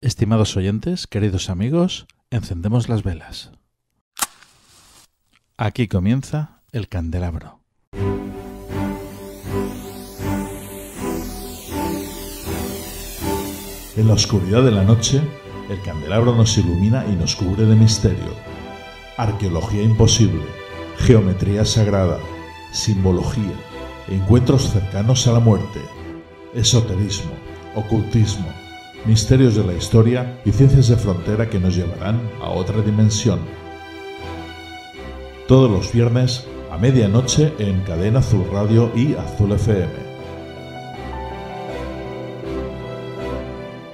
Estimados oyentes, queridos amigos, encendemos las velas. Aquí comienza el candelabro. En la oscuridad de la noche, el candelabro nos ilumina y nos cubre de misterio. Arqueología imposible, geometría sagrada, simbología, encuentros cercanos a la muerte, esoterismo, ocultismo, misterios de la historia y ciencias de frontera que nos llevarán a otra dimensión. Todos los viernes a medianoche en Cadena Azul Radio y Azul FM.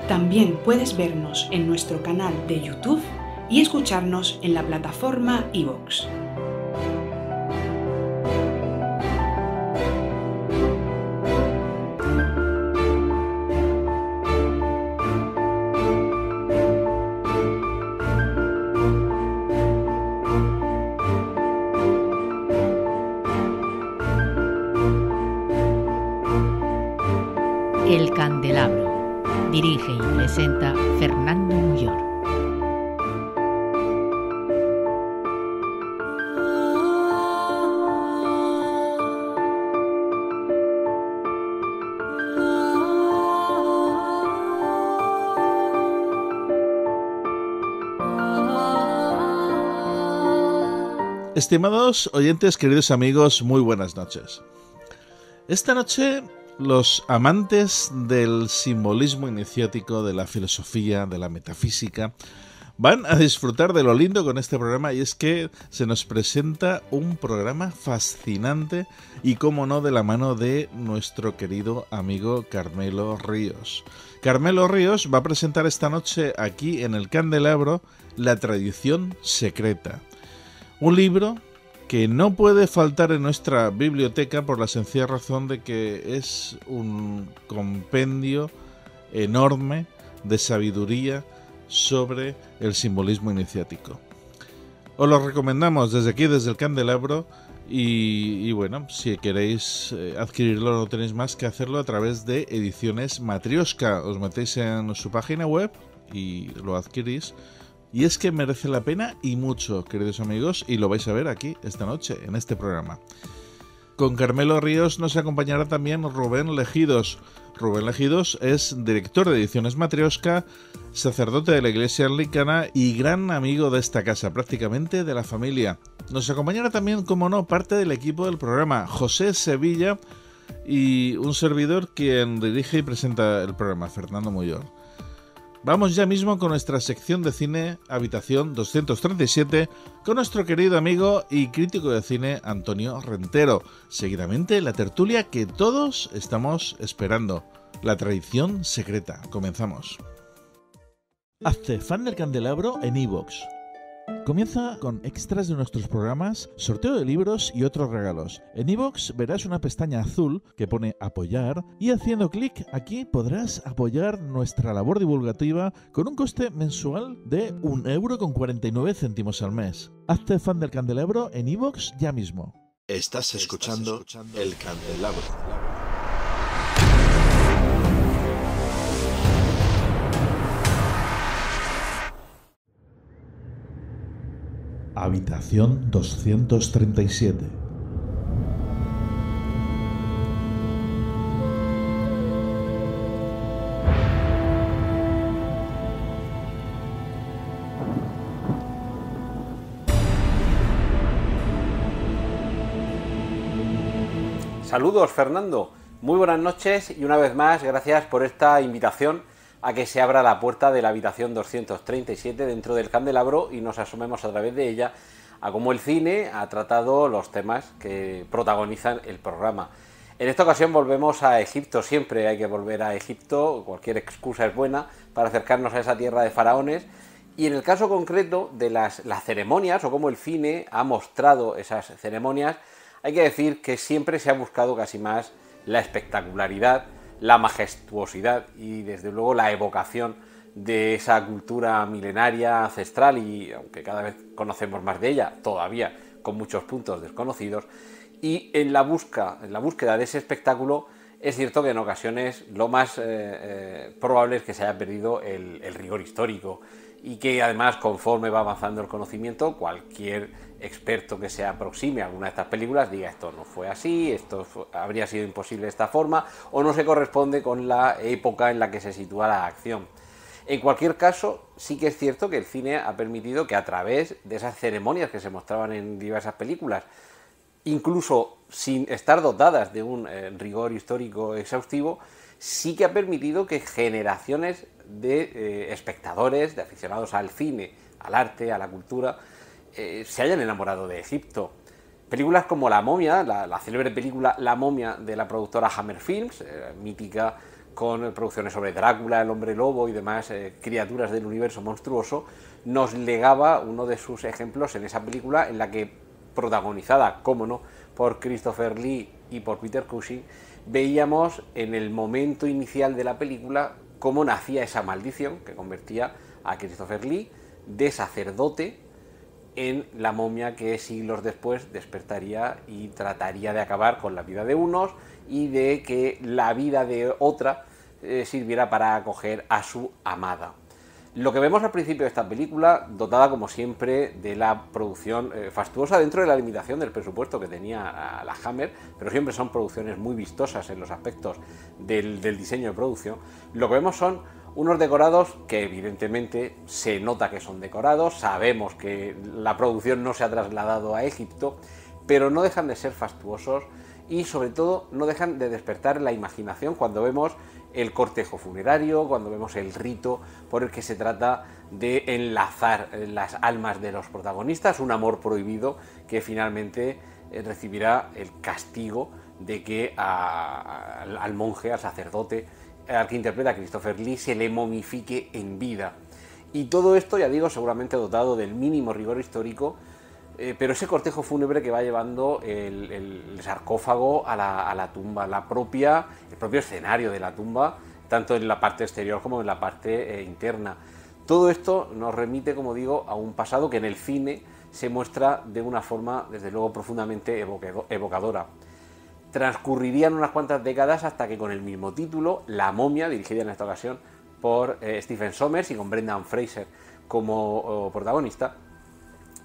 También puedes vernos en nuestro canal de YouTube y escucharnos en la plataforma iVoox. El candelabro. Dirige y presenta Fernando Muyor. Estimados oyentes, queridos amigos, muy buenas noches. Esta noche, los amantes del simbolismo iniciático, de la filosofía, de la metafísica, van a disfrutar de lo lindo con este programa, y es que se nos presenta un programa fascinante y, cómo no, de la mano de nuestro querido amigo Carmelo Ríos. Carmelo Ríos va a presentar esta noche aquí en el Candelabro La tradición secreta, un libro que no puede faltar en nuestra biblioteca por la sencilla razón de que es un compendio enorme de sabiduría sobre el simbolismo iniciático. Os lo recomendamos desde aquí, desde el Candelabro, y bueno, si queréis adquirirlo no tenéis más que hacerlo a través de Ediciones Matrioska. Os metéis en su página web y lo adquirís. Y es que merece la pena y mucho, queridos amigos, y lo vais a ver aquí esta noche, en este programa. Con Carmelo Ríos nos acompañará también Rubén Legidos. Rubén Legidos es director de Ediciones Matrioska, sacerdote de la Iglesia Anglicana y gran amigo de esta casa, prácticamente de la familia. Nos acompañará también, como no, parte del equipo del programa, José Sevilla, y un servidor quien dirige y presenta el programa, Fernando Muyor. Vamos ya mismo con nuestra sección de cine, Habitación 237, con nuestro querido amigo y crítico de cine Antonio Rentero. Seguidamente, la tertulia que todos estamos esperando, La tradición secreta. Comenzamos. Hazte fan del Candelabro en iVoox. Comienza con extras de nuestros programas, sorteo de libros y otros regalos. En iVoox verás una pestaña azul que pone apoyar, y haciendo clic aquí podrás apoyar nuestra labor divulgativa con un coste mensual de 1,49 € al mes. Hazte fan del Candelabro en iVoox ya mismo. Estás escuchando El Candelabro. Habitación 237. Saludos, Fernando. Muy buenas noches y una vez más gracias por esta invitación a que se abra la puerta de la habitación 237 dentro del Candelabro y nos asomemos a través de ella a cómo el cine ha tratado los temas que protagonizan el programa. En esta ocasión volvemos a Egipto. Siempre hay que volver a Egipto, cualquier excusa es buena para acercarnos a esa tierra de faraones, y en el caso concreto de las ceremonias, o cómo el cine ha mostrado esas ceremonias, hay que decir que siempre se ha buscado casi más la espectacularidad, la majestuosidad y desde luego la evocación de esa cultura milenaria, ancestral, y aunque cada vez conocemos más de ella, todavía con muchos puntos desconocidos, y en la búsqueda de ese espectáculo es cierto que en ocasiones lo más probable es que se haya perdido el rigor histórico y que además, conforme va avanzando el conocimiento, cualquier experto que se aproxime a alguna de estas películas diga esto no fue así, habría sido imposible de esta forma o no se corresponde con la época en la que se sitúa la acción. En cualquier caso, sí que es cierto que el cine ha permitido que a través de esas ceremonias que se mostraban en diversas películas, incluso sin estar dotadas de un rigor histórico exhaustivo, sí que ha permitido que generaciones de espectadores, de aficionados al cine, al arte, a la cultura, se hayan enamorado de Egipto. Películas como La momia, la célebre película La momia de la productora Hammer Films, mítica con producciones sobre Drácula, el hombre lobo y demás criaturas del universo monstruoso, nos legaba uno de sus ejemplos en esa película en la que, protagonizada, cómo no, por Christopher Lee y por Peter Cushing, veíamos en el momento inicial de la película cómo nacía esa maldición que convertía a Christopher Lee de sacerdote en la momia que siglos después despertaría y trataría de acabar con la vida de unos y de que la vida de otra sirviera para acoger a su amada. Lo que vemos al principio de esta película, dotada como siempre de la producción fastuosa dentro de la limitación del presupuesto que tenía la Hammer, pero siempre son producciones muy vistosas en los aspectos del diseño de producción, lo que vemos son unos decorados que evidentemente se nota que son decorados, sabemos que la producción no se ha trasladado a Egipto, pero no dejan de ser fastuosos y sobre todo no dejan de despertar la imaginación cuando vemos el cortejo funerario, cuando vemos el rito por el que se trata de enlazar las almas de los protagonistas, un amor prohibido que finalmente recibirá el castigo de que al monje, al sacerdote, al que interpreta a Christopher Lee, se le momifique en vida. Y todo esto, ya digo, seguramente dotado del mínimo rigor histórico, pero ese cortejo fúnebre que va llevando el sarcófago a la tumba, el propio escenario de la tumba, tanto en la parte exterior como en la parte interna. Todo esto nos remite, como digo, a un pasado que en el cine se muestra de una forma, desde luego, profundamente evocadora. Transcurrirían unas cuantas décadas hasta que con el mismo título, La momia, dirigida en esta ocasión por Stephen Sommers y con Brendan Fraser como protagonista,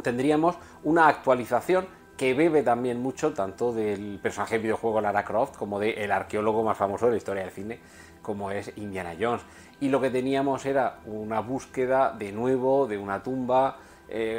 tendríamos una actualización que bebe también mucho tanto del personaje de videojuego Lara Croft como del arqueólogo más famoso de la historia del cine, como es Indiana Jones. Y lo que teníamos era una búsqueda de nuevo de una tumba,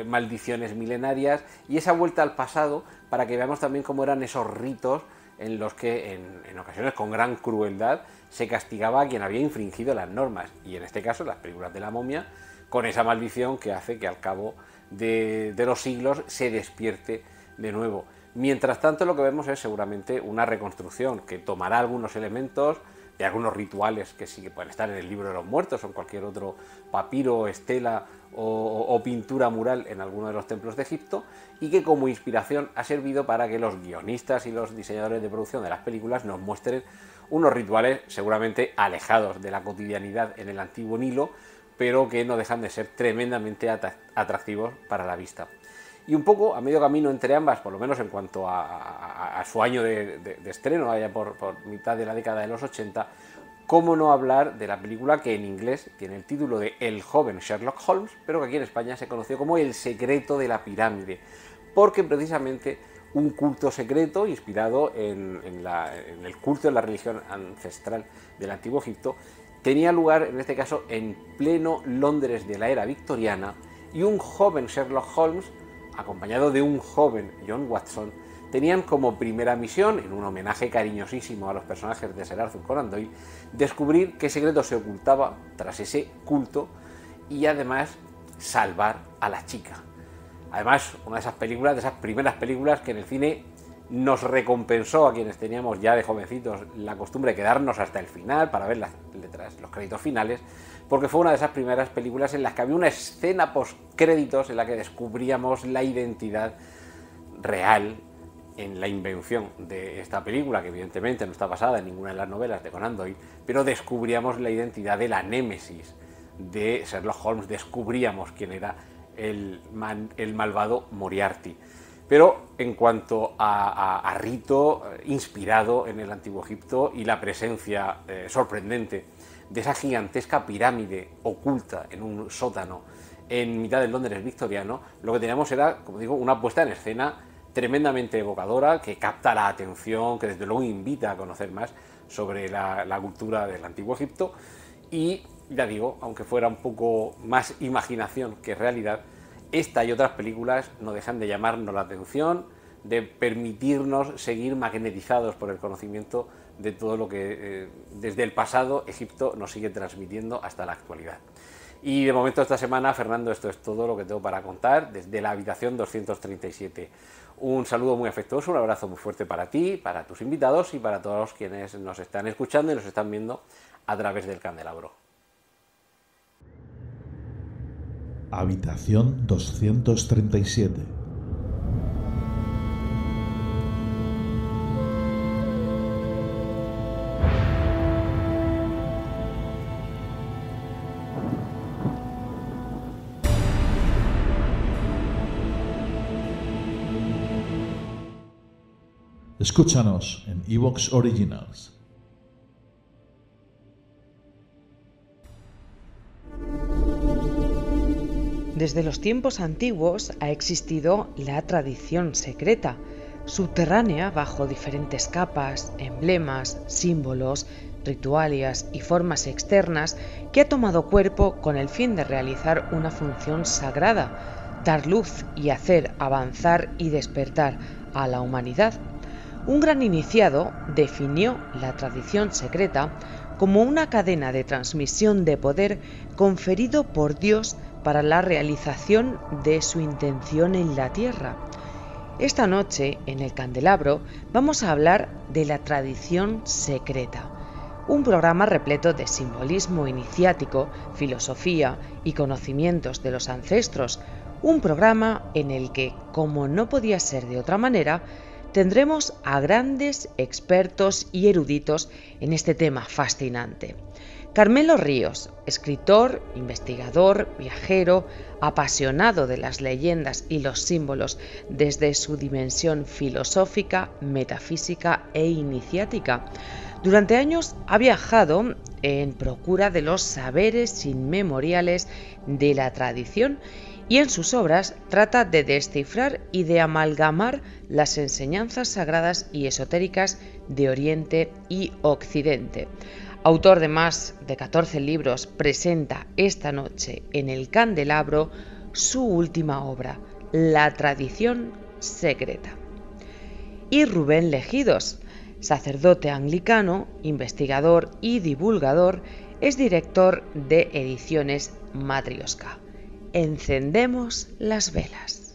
maldiciones milenarias y esa vuelta al pasado para que veamos también cómo eran esos ritos en los que en ocasiones con gran crueldad se castigaba a quien había infringido las normas, y en este caso las películas de la momia, con esa maldición que hace que al cabo de los siglos se despierte de nuevo. Mientras tanto, lo que vemos es seguramente una reconstrucción que tomará algunos elementos de algunos rituales que sí que pueden estar en el libro de los muertos o en cualquier otro papiro, estela o pintura mural en alguno de los templos de Egipto, y que como inspiración ha servido para que los guionistas y los diseñadores de producción de las películas nos muestren unos rituales seguramente alejados de la cotidianidad en el antiguo Nilo, pero que no dejan de ser tremendamente atractivos para la vista. Y un poco a medio camino entre ambas, por lo menos en cuanto a su año de estreno, allá por mitad de la década de los 80, cómo no hablar de la película que en inglés tiene el título de El joven Sherlock Holmes, pero que aquí en España se conoció como El secreto de la pirámide, porque precisamente un culto secreto inspirado en el culto de la religión ancestral del antiguo Egipto tenía lugar, en este caso, en pleno Londres de la era victoriana, y un joven Sherlock Holmes, acompañado de un joven John Watson, tenían como primera misión, en un homenaje cariñosísimo a los personajes de Sir Arthur Conan Doyle, descubrir qué secreto se ocultaba tras ese culto y además salvar a la chica. Además, una de esas películas, de esas primeras películas que en el cine nos recompensó a quienes teníamos ya de jovencitos la costumbre de quedarnos hasta el final para ver las letras, los créditos finales, porque fue una de esas primeras películas en las que había una escena post-créditos en la que descubríamos la identidad real en la invención de esta película, que evidentemente no está basada en ninguna de las novelas de Conan Doyle, pero descubríamos la identidad de la némesis de Sherlock Holmes, descubríamos quién era el malvado Moriarty. Pero en cuanto a rito inspirado en el Antiguo Egipto y la presencia sorprendente de esa gigantesca pirámide oculta en un sótano en mitad del Londres victoriano, lo que teníamos era, como digo, una puesta en escena tremendamente evocadora, que capta la atención, que desde luego invita a conocer más sobre la cultura del Antiguo Egipto. Y ya digo, aunque fuera un poco más imaginación que realidad, esta y otras películas no dejan de llamarnos la atención, de permitirnos seguir magnetizados por el conocimiento de todo lo que desde el pasado Egipto nos sigue transmitiendo hasta la actualidad. Y de momento esta semana, Fernando, esto es todo lo que tengo para contar desde la habitación 237. Un saludo muy afectuoso, un abrazo muy fuerte para ti, para tus invitados y para todos quienes nos están escuchando y nos están viendo a través del candelabro. Habitación 237. Escúchanos en Evox Originals. Desde los tiempos antiguos ha existido la tradición secreta, subterránea bajo diferentes capas, emblemas, símbolos, ritualias y formas externas, que ha tomado cuerpo con el fin de realizar una función sagrada, dar luz y hacer avanzar y despertar a la humanidad. Un gran iniciado definió la tradición secreta como una cadena de transmisión de poder conferido por Dios para la realización de su intención en la tierra. Esta noche, en el Candelabro, vamos a hablar de la tradición secreta, un programa repleto de simbolismo iniciático, filosofía y conocimientos de los ancestros, un programa en el que, como no podía ser de otra manera, tendremos a grandes expertos y eruditos en este tema fascinante. Carmelo Ríos, escritor, investigador, viajero, apasionado de las leyendas y los símbolos desde su dimensión filosófica, metafísica e iniciática. Durante años ha viajado en procura de los saberes inmemoriales de la tradición y en sus obras trata de descifrar y de amalgamar las enseñanzas sagradas y esotéricas de Oriente y Occidente. Autor de más de 14 libros, presenta esta noche en el Candelabro su última obra, La tradición secreta. Y Rubén Legidos, sacerdote anglicano, investigador y divulgador, es director de Ediciones Matrioska. Encendemos las velas.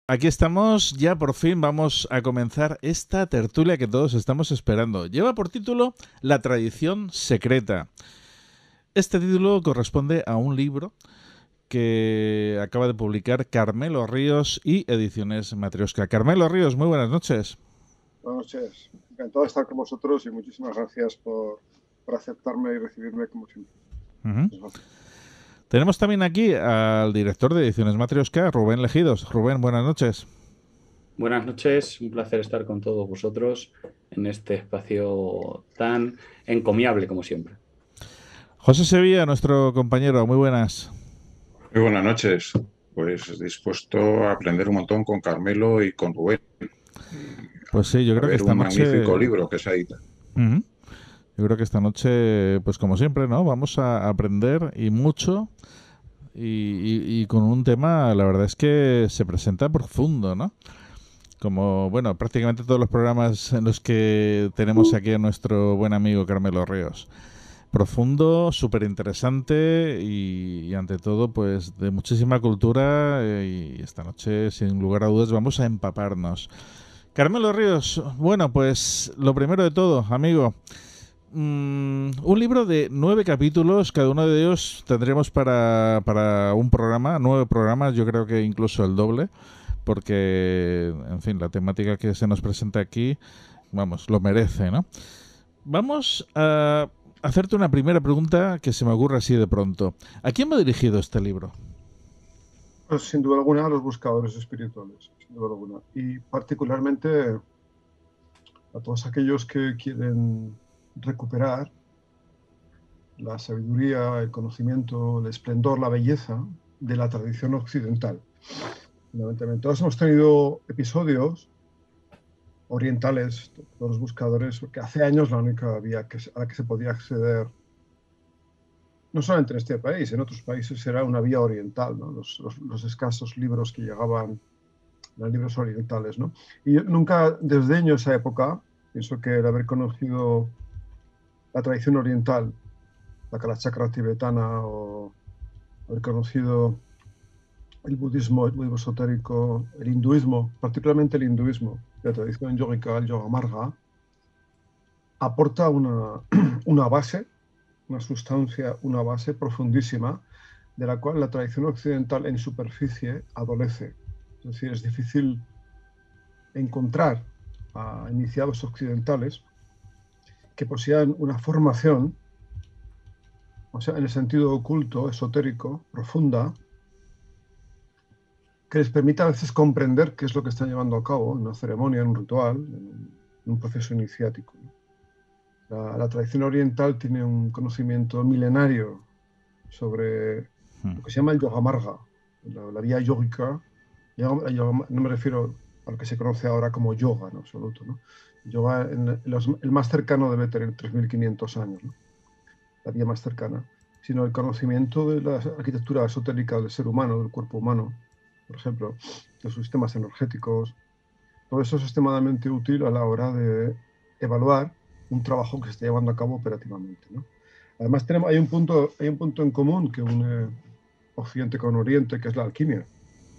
Aquí estamos, ya por fin vamos a comenzar esta tertulia que todos estamos esperando. Lleva por título La tradición secreta. Este título corresponde a un libro que acaba de publicar Carmelo Ríos y Ediciones Matrioska. Carmelo Ríos, muy buenas noches. Buenas noches. Encantado de estar con vosotros y muchísimas gracias por aceptarme y recibirme como siempre. Uh-huh. Tenemos también aquí al director de Ediciones Matrioska, Rubén Legidos. Rubén, buenas noches. Buenas noches, un placer estar con todos vosotros en este espacio tan encomiable como siempre. José Sevilla, nuestro compañero, muy buenas. Muy buenas noches. Pues dispuesto a aprender un montón con Carmelo y con Rubén. Pues sí, yo creo que esta noche... un magnífico libro que se edita. Uh-huh. Yo creo que esta noche, pues como siempre, ¿no? Vamos a aprender y mucho y con un tema, la verdad es que se presenta profundo, ¿no? Como, bueno, prácticamente todos los programas en los que tenemos aquí a nuestro buen amigo Carmelo Ríos. Profundo, súper interesante y ante todo, pues de muchísima cultura y esta noche, sin lugar a dudas, vamos a empaparnos. Carmelo Ríos, bueno, pues lo primero de todo, amigo, un libro de 9 capítulos, cada uno de ellos tendremos para un programa, 9 programas, yo creo que incluso el doble, porque, en fin, la temática que se nos presenta aquí, vamos, lo merece, ¿no? Vamos a hacerte una primera pregunta que se me ocurre así de pronto. ¿A quién va dirigido este libro? Pues, sin duda alguna, a los buscadores espirituales, sin duda alguna. Y particularmente a todos aquellos que quieren recuperar la sabiduría, el conocimiento, el esplendor, la belleza de la tradición occidental. Fundamentalmente, todos hemos tenido episodios orientales, todos los buscadores, porque hace años la única vía a la que se podía acceder, no solamente en este país, en otros países era una vía oriental, ¿no? Los escasos libros que llegaban, eran libros orientales, ¿no? Y yo nunca desdeño esa época. Pienso que el haber conocido la tradición oriental, la Kalachakra tibetana, o haber conocido el budismo esotérico, el hinduismo, particularmente el hinduismo, la tradición yógica, el yoga marga, aporta una base, una sustancia, una base profundísima, de la cual la tradición occidental en superficie adolece. Es decir, es difícil encontrar a iniciados occidentales que posean una formación, o sea, en el sentido oculto, esotérico, profunda, que les permita a veces comprender qué es lo que están llevando a cabo en una ceremonia, en un ritual, en un proceso iniciático. La tradición oriental tiene un conocimiento milenario sobre lo que se llama el yoga marga, la vía yógica. No me refiero a lo que se conoce ahora como yoga en absoluto, ¿no? Yoga, el más cercano debe tener 3.500 años, ¿no? La vía más cercana, sino el conocimiento de la arquitectura esotérica del ser humano, del cuerpo humano, por ejemplo, de sus sistemas energéticos. Todo eso es extremadamente útil a la hora de evaluar un trabajo que se está llevando a cabo operativamente, ¿no? Además, hay un punto en común que une Occidente con Oriente, que es la alquimia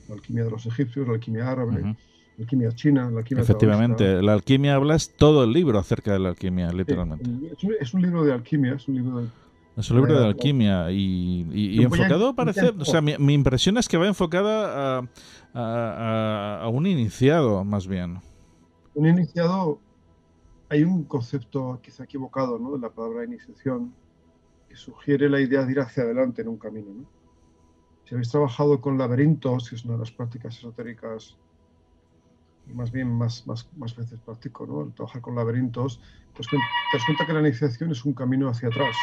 de los egipcios, la alquimia árabe, la alquimia china, la alquimia Efectivamente, taoísta. la alquimia, hablas todo el libro acerca de la alquimia, literalmente. Es un libro de alquimia, es un libro de alquimia y enfocado, parece, o sea, mi impresión es que va enfocada a un iniciado, más bien. Un iniciado, hay un concepto quizá equivocado, ¿no?, de la palabra iniciación, que sugiere la idea de ir hacia adelante en un camino, ¿no? Si habéis trabajado con laberintos, que es una de las prácticas esotéricas, y más bien más veces practico, ¿no?, el trabajar con laberintos, pues te das cuenta que la iniciación es un camino hacia atrás,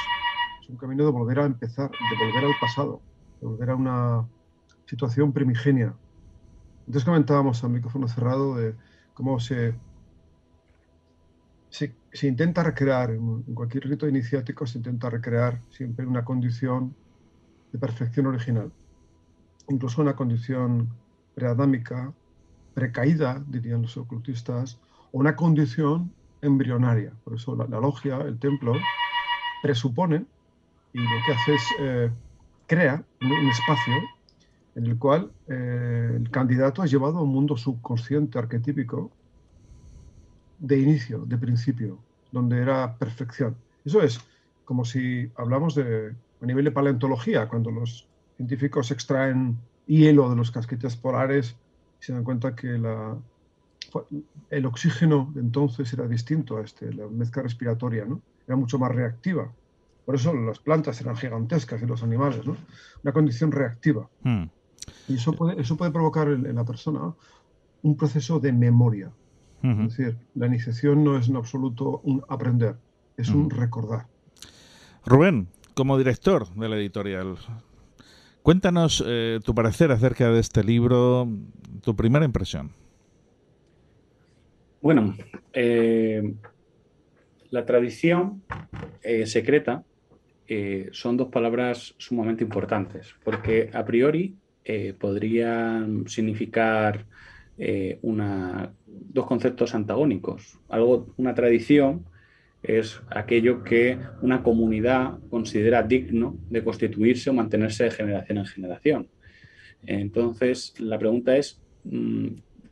es un camino de volver a empezar, de volver al pasado, de volver a una situación primigenia. Entonces comentábamos a micrófono cerrado de cómo se intenta recrear, en cualquier rito iniciático se intenta recrear siempre una condición de perfección original, incluso una condición preadámica, precaída, dirían los ocultistas, o una condición embrionaria. Por eso la logia, el templo, presupone, y lo que hace es crea un espacio en el cual el candidato es llevado a un mundo subconsciente arquetípico de inicio, de principio, donde era perfección. Eso es como si hablamos a nivel de paleontología, cuando los científicos extraen hielo de los casquetes polares y se dan cuenta que el oxígeno de entonces era distinto a la mezcla respiratoria, ¿no? Era mucho más reactiva. Por eso las plantas eran gigantescas y los animales, ¿no? Una condición reactiva. Y eso puede provocar en la persona un proceso de memoria. Es decir, la iniciación no es en absoluto un aprender, es un recordar. Rubén, como director de la editorial, cuéntanos tu parecer acerca de este libro, tu primera impresión. Bueno, la tradición secreta son dos palabras sumamente importantes, porque a priori podrían significar dos conceptos antagónicos. Una tradición es aquello que una comunidad considera digno de constituirse o mantenerse de generación en generación. Entonces, la pregunta es,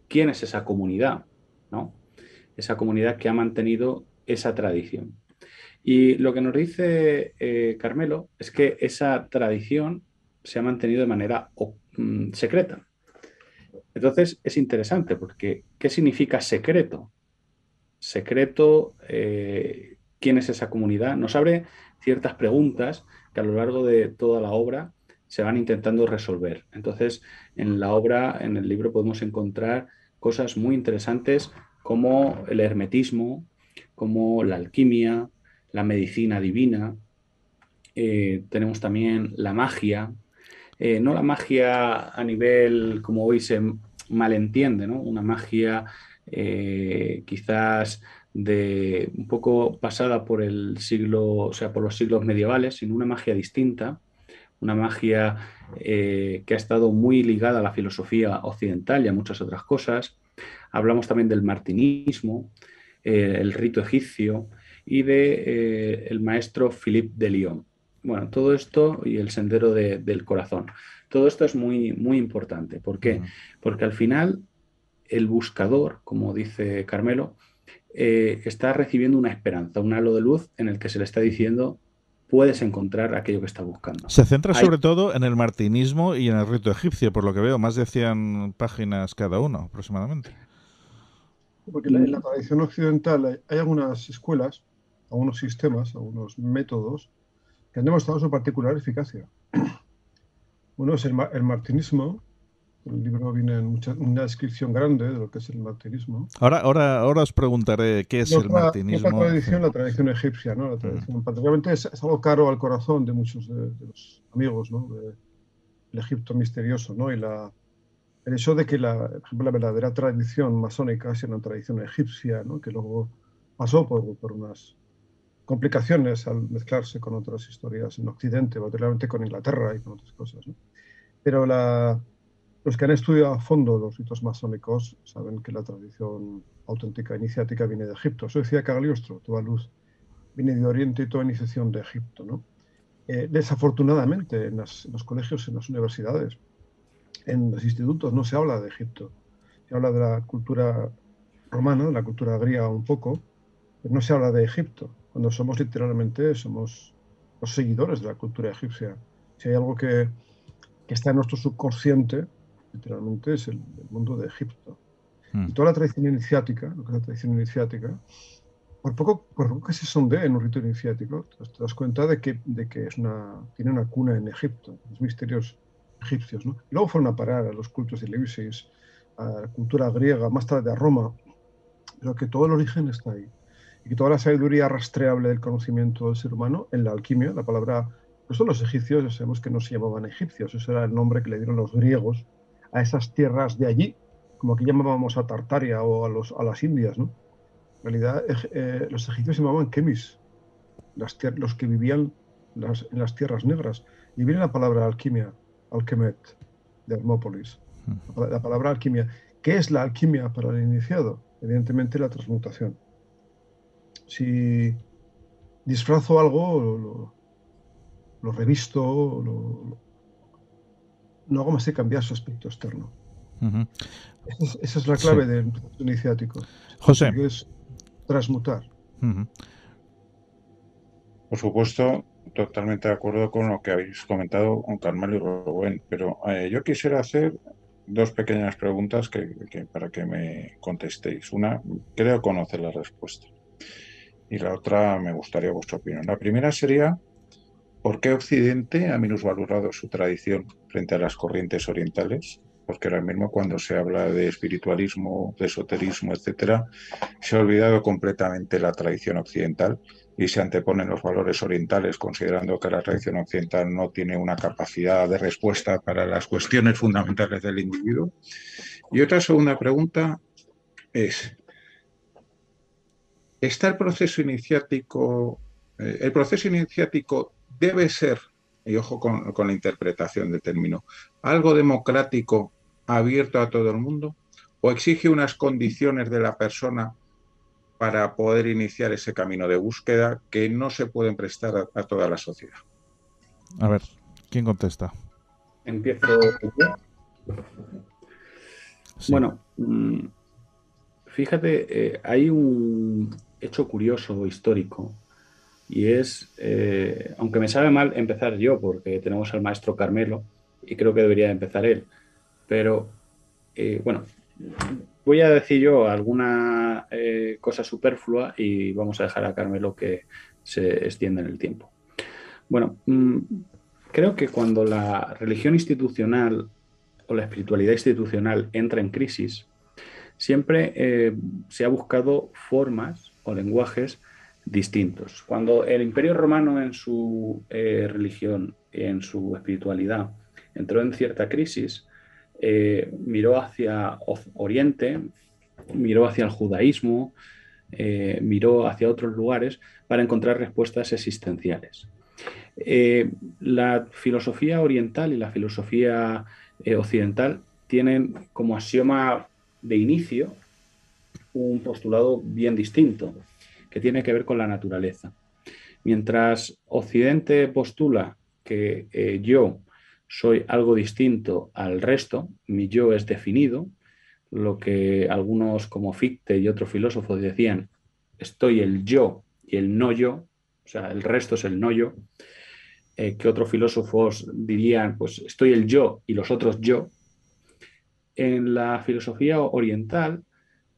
¿quién es esa comunidad, ¿no? Esa comunidad que ha mantenido esa tradición. Y lo que nos dice Carmelo es que esa tradición se ha mantenido de manera secreta. Entonces es interesante porque ¿qué significa secreto? Secreto, ¿quién es esa comunidad? Nos abre ciertas preguntas que a lo largo de toda la obra se van intentando resolver. Entonces, en la obra, en el libro, podemos encontrar cosas muy interesantes como el hermetismo, como la alquimia, la medicina divina. Tenemos también la magia, no la magia a nivel como hoy se malentiende, ¿no? Una magia quizás de un poco pasada por el siglo, o sea, por los siglos medievales, sino una magia distinta, una magia que ha estado muy ligada a la filosofía occidental y a muchas otras cosas. Hablamos también del martinismo, el rito egipcio y de el maestro Philippe de Lyon. Bueno, todo esto y el sendero del corazón. Todo esto es muy, muy importante. ¿Por qué? Porque al final el buscador, como dice Carmelo, está recibiendo una esperanza, un halo de luz en el que se le está diciendo puedes encontrar aquello que está buscando. Se centra sobre todo en el martinismo y en el rito egipcio, por lo que veo, más de 100 páginas cada uno aproximadamente. Porque en la tradición occidental hay algunas escuelas, algunos sistemas, algunos métodos que han demostrado su particular eficacia. Uno es el martinismo. El libro viene en una descripción grande de lo que es el martinismo. Ahora os preguntaré qué es el martinismo. Otra tradición, la tradición egipcia, ¿no? La tradición, particularmente es algo caro al corazón de muchos de los amigos, ¿no? El Egipto misterioso, ¿no? Y el hecho de que por ejemplo, la verdadera tradición masónica sea una tradición egipcia, ¿no? Que luego pasó por unas complicaciones al mezclarse con otras historias en Occidente, particularmente con Inglaterra y con otras cosas, ¿no? Pero los que han estudiado a fondo los ritos masónicos saben que la tradición auténtica iniciática viene de Egipto. Eso decía Cagliostro, toda luz viene de Oriente y toda iniciación de Egipto, ¿no? Desafortunadamente, en los colegios, en las universidades, en los institutos no se habla de Egipto. Se habla de la cultura romana, de la cultura griega un poco, pero no se habla de Egipto, cuando somos los seguidores de la cultura egipcia. Si hay algo que está en nuestro subconsciente, literalmente es el mundo de Egipto. Y toda la tradición iniciática, lo que es la tradición iniciática, por poco que se sondee en un rito iniciático, te das cuenta de que tiene una cuna en Egipto, los misterios egipcios, ¿no? Y luego fueron a parar a los cultos de Eleusis, a la cultura griega, más tarde a Roma, pero que todo el origen está ahí. Y que toda la sabiduría rastreable del conocimiento del ser humano en la alquimia, la palabra... Por eso los egipcios, ya sabemos que no se llamaban egipcios, ese era el nombre que le dieron los griegos a esas tierras de allí, como aquí llamábamos a Tartaria o a las Indias, ¿no? En realidad, los egipcios se llamaban Kemis, los que vivían en las tierras negras. Y viene la palabra alquimia, alquemet, de Hermópolis. La palabra alquimia. ¿Qué es la alquimia para el iniciado? Evidentemente la transmutación. Si disfrazo algo, lo revisto, no hago más que cambiar su aspecto externo. Esa es la clave del proceso iniciático. José. Es transmutar. Por supuesto, totalmente de acuerdo con lo que habéis comentado con Carmelo y Rubén, pero yo quisiera hacer dos pequeñas preguntas para que me contestéis. Una, creo conocer la respuesta, y la otra me gustaría vuestra opinión. La primera sería, ¿por qué Occidente ha minusvalorado su tradición frente a las corrientes orientales? Porque ahora mismo cuando se habla de espiritualismo, de esoterismo, etcétera, se ha olvidado completamente la tradición occidental y se anteponen los valores orientales, considerando que la tradición occidental no tiene una capacidad de respuesta para las cuestiones fundamentales del individuo. Y otra segunda pregunta es, ¿está el proceso iniciático debe ser, y ojo con la interpretación del término, algo democrático, abierto a todo el mundo, o exige unas condiciones de la persona para poder iniciar ese camino de búsqueda que no se pueden prestar a toda la sociedad? A ver, ¿quién contesta? Empiezo yo. Sí. Bueno, fíjate, hay un hecho curioso histórico y es, aunque me sabe mal empezar yo, porque tenemos al maestro Carmelo y creo que debería empezar él, pero bueno, voy a decir yo alguna cosa superflua y vamos a dejar a Carmelo que se extienda en el tiempo. Bueno, creo que cuando la religión institucional o la espiritualidad institucional entra en crisis, siempre se ha buscado formas o lenguajes distintos. Cuando el Imperio Romano en su religión, en su espiritualidad, entró en cierta crisis, miró hacia Oriente, miró hacia el judaísmo, miró hacia otros lugares para encontrar respuestas existenciales. La filosofía oriental y la filosofía occidental tienen como axioma de inicio un postulado bien distinto, que tiene que ver con la naturaleza. Mientras Occidente postula que yo soy algo distinto al resto, mi yo es definido, lo que algunos como Fichte y otros filósofos decían, estoy el yo y el no yo, o sea, el resto es el no yo, que otros filósofos dirían, pues estoy el yo y los otros yo. En la filosofía oriental,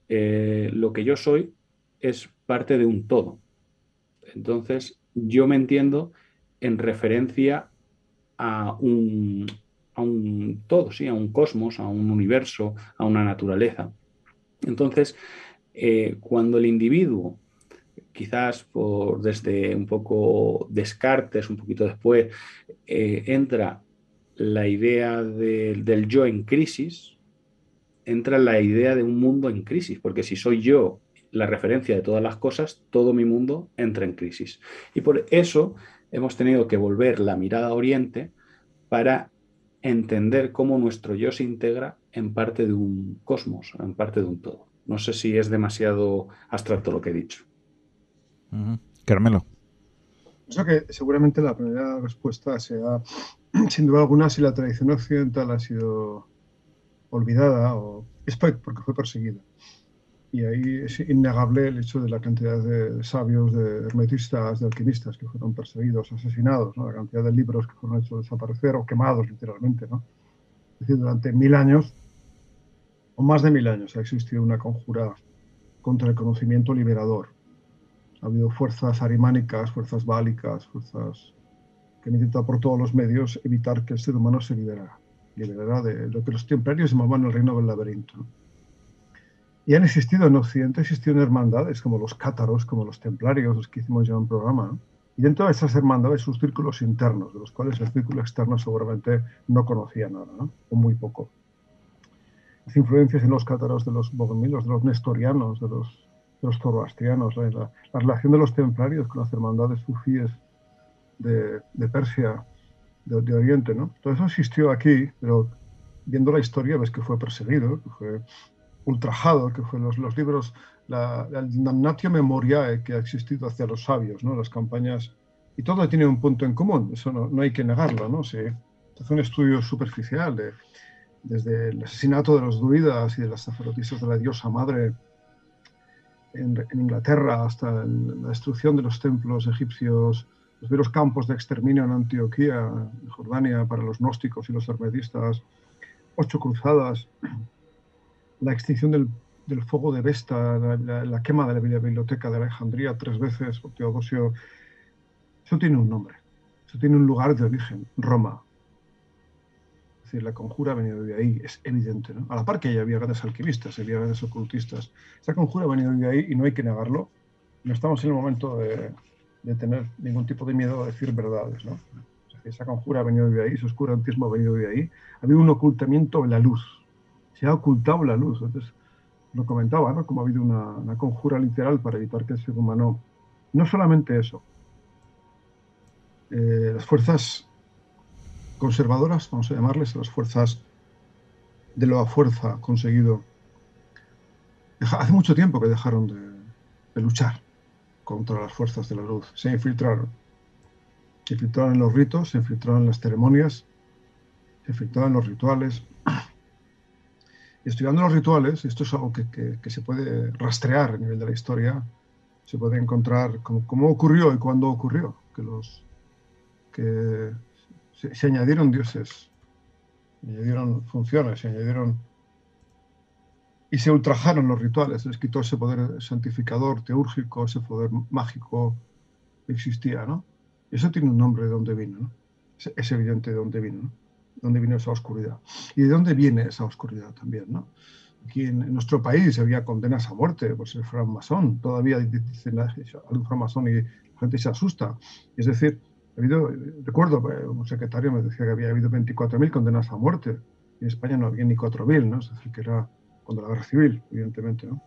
lo que yo soy es parte de un todo. Entonces, yo me entiendo en referencia a un todo, ¿sí? A un cosmos, a un universo, a una naturaleza. Entonces, cuando el individuo, quizás desde un poco Descartes, un poquito después, entra la idea del yo en crisis, entra la idea de un mundo en crisis, porque si soy yo la referencia de todas las cosas, todo mi mundo entra en crisis. Y por eso hemos tenido que volver la mirada a Oriente para entender cómo nuestro yo se integra en parte de un cosmos, en parte de un todo. No sé si es demasiado abstracto lo que he dicho. Carmelo. Pienso que seguramente la primera respuesta sea, sin duda alguna, si la tradición occidental ha sido olvidada, o es porque fue perseguida. Y ahí es innegable el hecho de la cantidad de sabios, de hermetistas, de alquimistas que fueron perseguidos, asesinados, ¿no? La cantidad de libros que fueron hechos desaparecer o quemados literalmente, ¿no? Es decir, durante 1000 años, o más de 1000 años, ha existido una conjura contra el conocimiento liberador. Ha habido fuerzas arimánicas, fuerzas bálicas, fuerzas que han intentado por todos los medios evitar que el ser humano se liberara de lo que los templarios llamaban el reino del laberinto, ¿no? Y han existido en Occidente, existieron hermandades como los cátaros, como los templarios, los que hicimos ya un programa, ¿no? Y dentro de esas hermandades sus círculos internos, de los cuales el círculo externo seguramente no conocía nada, ¿no? O muy poco. Las influencias en los cátaros de los bogomilos, de los nestorianos, de los zoroastrianos, la relación de los templarios con las hermandades sufíes de Persia, de Oriente, ¿no? Todo eso existió aquí, pero viendo la historia ves que fue perseguido, que fue ultrajado, que fue los libros, el damnatio memoriae que ha existido hacia los sabios, ¿no? Las campañas, y todo tiene un punto en común, eso no hay que negarlo, ¿no? Se hace un estudio superficial desde el asesinato de los druidas y de las sacerdotisas de la diosa madre en Inglaterra hasta la destrucción de los templos egipcios, los veros campos de exterminio en Antioquía, en Jordania, para los gnósticos y los hermetistas, 8 cruzadas, la extinción del fuego de Vesta, la quema de la biblioteca de Alejandría 3 veces por Teodosio. Eso tiene un nombre, eso tiene un lugar de origen, Roma. Es decir, la conjura ha venido de ahí, es evidente, ¿no? A la par que ya había grandes alquimistas, había grandes ocultistas. Esa conjura ha venido de ahí y no hay que negarlo. No estamos en el momento de tener ningún tipo de miedo a decir verdades, ¿no? Es decir, esa conjura ha venido de ahí, ese oscurantismo ha venido de ahí. Ha habido un ocultamiento de la luz. Se ha ocultado la luz. Entonces, lo comentaba, ¿no? Como ha habido una conjura literal para evitar que el ser humano... No solamente eso. Las fuerzas conservadoras, vamos a llamarles, las fuerzas de la fuerza conseguido, hace mucho tiempo que dejaron de luchar contra las fuerzas de la luz. Se infiltraron. Se infiltraron en los ritos, se infiltraron en las ceremonias, se infiltraron en los rituales. Y estudiando los rituales, esto es algo que se puede rastrear a nivel de la historia, se puede encontrar cómo ocurrió y cuándo ocurrió, que se añadieron dioses, se añadieron funciones, se añadieron y se ultrajaron los rituales. Les quitó ese poder santificador, teúrgico, ese poder mágico que existía, ¿no? Eso tiene un nombre de dónde vino, ¿no? Es evidente de dónde vino, ¿no? De dónde vino esa oscuridad. Y de dónde viene esa oscuridad también, ¿no? Aquí en nuestro país había condenas a muerte por ser francmasón. Todavía dicen algún francmasón y la gente se asusta. Es decir, recuerdo, un secretario me decía que había habido 24.000 condenas a muerte. Y en España no había ni 4.000, ¿no? Es decir, que era cuando la guerra civil, evidentemente, ¿no?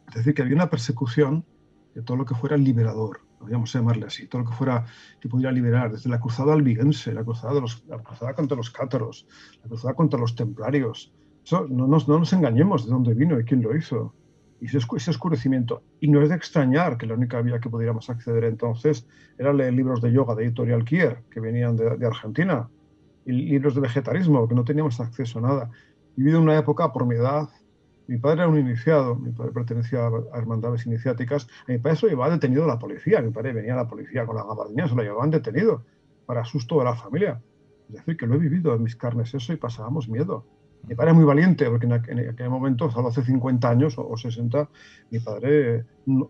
Es decir, que había una persecución de todo lo que fuera liberador, podríamos llamarle así, todo lo que fuera que pudiera liberar, desde la cruzada albigense, la cruzada contra los cátaros, la cruzada contra los templarios. Eso, no nos engañemos de dónde vino y quién lo hizo. Y ese oscurecimiento. Y no es de extrañar que la única vía que pudiéramos acceder entonces era leer libros de yoga de Editorial Kier, que venían de Argentina, y libros de vegetarianismo, que no teníamos acceso a nada. He vivido una época, por mi edad, mi padre era un iniciado, mi padre pertenecía a hermandades iniciáticas, a mi padre se lo llevaba detenido la policía, mi padre venía a la policía con la gabardina, se lo llevaban detenido, para susto de la familia. Es decir, que lo he vivido en mis carnes eso y pasábamos miedo. Mi padre es muy valiente, porque en aquel momento, solo hace 50 años o 60, mi padre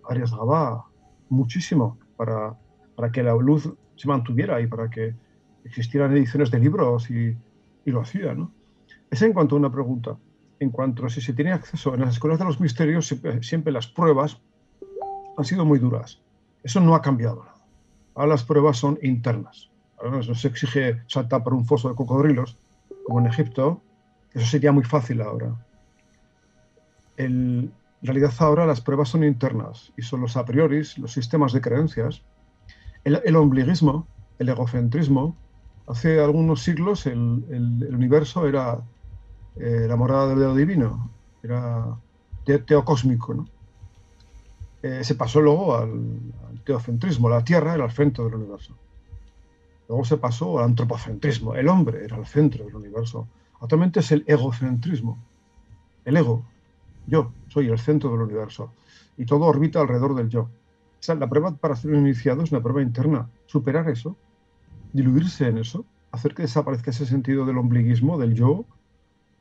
arriesgaba muchísimo para que la luz se mantuviera y para que existieran ediciones de libros y lo hacía, ¿no? Es en cuanto a una pregunta. En cuanto a si se tiene acceso, en las escuelas de los misterios siempre las pruebas han sido muy duras. Eso no ha cambiado nada. Ahora las pruebas son internas. Ahora no se exige saltar por un foso de cocodrilos, como en Egipto. Eso sería muy fácil ahora. En realidad ahora las pruebas son internas y son los a priori, los sistemas de creencias, el ombliguismo, el egocentrismo. Hace algunos siglos el universo era la morada del dedo divino, era teocósmico, ¿no? Se pasó luego al teocentrismo, la Tierra era el centro del universo. Luego se pasó al antropocentrismo, el hombre era el centro del universo. Actualmente es el egocentrismo, el ego, yo soy el centro del universo y todo orbita alrededor del yo. O sea, la prueba para ser un iniciado es una prueba interna, superar eso, diluirse en eso, hacer que desaparezca ese sentido del ombliguismo, del yo.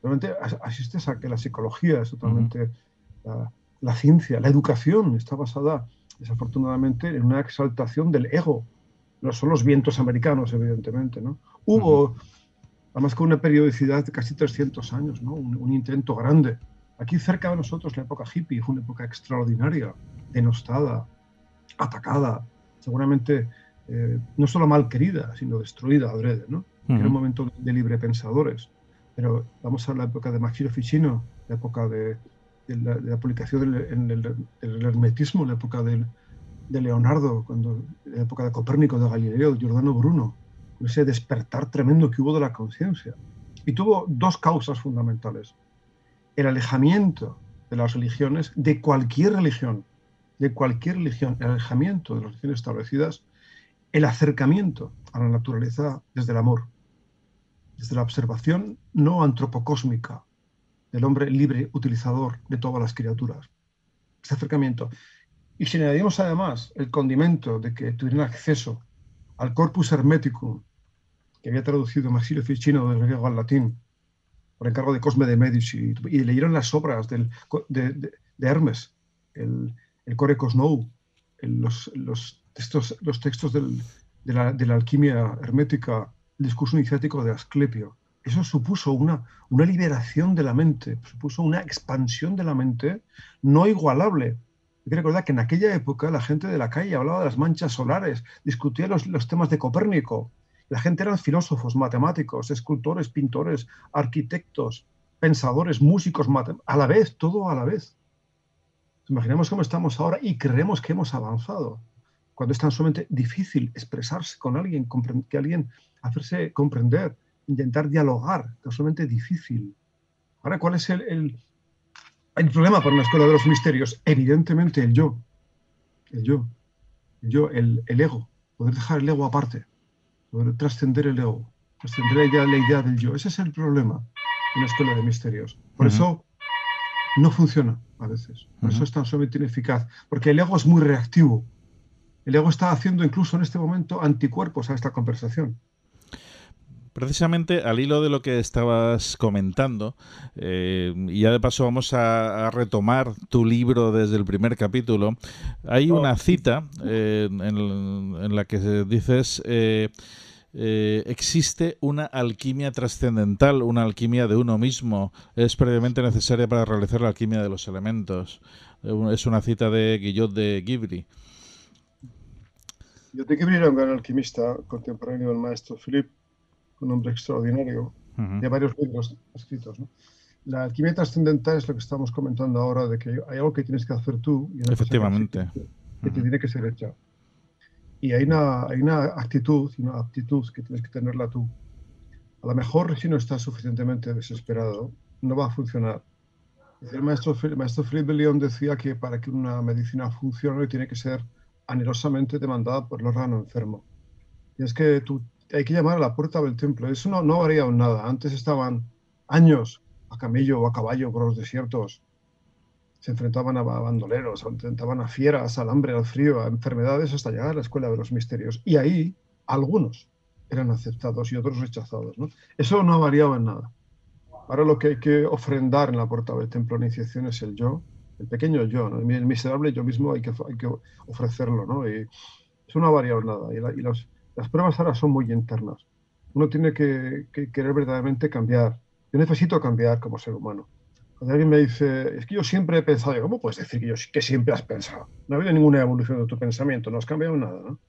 Realmente asistes a que la psicología es totalmente, la ciencia, la educación está basada desafortunadamente en una exaltación del ego. No son los vientos americanos, evidentemente, ¿no? Hubo, además con una periodicidad de casi 300 años, ¿no? Un intento grande. Aquí cerca de nosotros la época hippie fue una época extraordinaria, denostada, atacada, seguramente no solo mal querida, sino destruida adrede, ¿no? Era un momento de libre pensadores. Pero vamos a la época de Machio Ficino, la época de la publicación del hermetismo, la época de Leonardo, la época de Copérnico, de Galileo, de Giordano Bruno, ese despertar tremendo que hubo de la conciencia. Y tuvo dos causas fundamentales. El alejamiento de las religiones, de cualquier religión, el alejamiento de las religiones establecidas, el acercamiento a la naturaleza desde el amor, desde la observación no antropocósmica del hombre libre utilizador de todas las criaturas. Ese acercamiento. Y si añadimos además el condimento de que tuvieran acceso al corpus hermeticum, que había traducido Marsilio Ficino del griego al latín, por encargo de Cosme de Medici, y leyeron las obras de Hermes, el Corecos Nou, los textos de la alquimia hermética, el discurso iniciático de Asclepio. Eso supuso una liberación de la mente, supuso una expansión de la mente no igualable. Hay que recordar que en aquella época la gente de la calle hablaba de las manchas solares, discutía los temas de Copérnico. La gente eran filósofos, matemáticos, escultores, pintores, arquitectos, pensadores, músicos, a la vez, todo a la vez. Imaginemos cómo estamos ahora y creemos que hemos avanzado, cuando es tan sumamente difícil expresarse con alguien, que alguien hacerse comprender, intentar dialogar, tan sumamente difícil. Ahora, ¿cuál es el problema para una escuela de los misterios? Evidentemente el yo, el ego, poder dejar el ego aparte, poder trascender el ego, trascender la idea del yo. Ese es el problema de una escuela de misterios. Por eso no funciona a veces. Por eso es tan sumamente ineficaz. Porque el ego es muy reactivo. El ego está haciendo incluso en este momento anticuerpos a esta conversación. Precisamente al hilo de lo que estabas comentando, y ya de paso vamos a retomar tu libro desde el primer capítulo, hay una cita en la que dices... existe una alquimia trascendental, una alquimia de uno mismo, es previamente necesaria para realizar la alquimia de los elementos. Es una cita de Guillot de Ghibli. Guillot de Ghibli era un gran alquimista contemporáneo del maestro Philippe, un hombre extraordinario, de varios libros escritos, ¿no? La alquimia trascendental es lo que estamos comentando ahora, de que hay algo que tienes que hacer tú y una efectivamente cosa que te tiene que ser hecha. Y hay una actitud y una aptitud que tienes que tenerla tú. A lo mejor, si no estás suficientemente desesperado, no va a funcionar. El maestro Philippe de Lyon decía que para que una medicina funcione tiene que ser anhelosamente demandada por el órgano enfermo. Y es que hay que llamar a la puerta del templo. Eso no varía en nada. Antes estaban años a camello o a caballo por los desiertos. Se enfrentaban a bandoleros, se enfrentaban a fieras, al hambre, al frío, a enfermedades, hasta llegar a la escuela de los misterios. Y ahí algunos eran aceptados y otros rechazados, ¿no? Eso no ha variado en nada. Ahora lo que hay que ofrendar en la puerta del templo de iniciación es el yo, el pequeño yo, ¿no? El miserable yo mismo hay que ofrecerlo, ¿no? Y eso no ha variado en nada. Y las pruebas ahora son muy internas. Uno tiene que querer verdaderamente cambiar. Yo necesito cambiar como ser humano. Cuando alguien me dice, es que yo siempre he pensado, ¿cómo puedes decir que siempre has pensado? No ha habido ninguna evolución de tu pensamiento, no has cambiado nada, ¿no?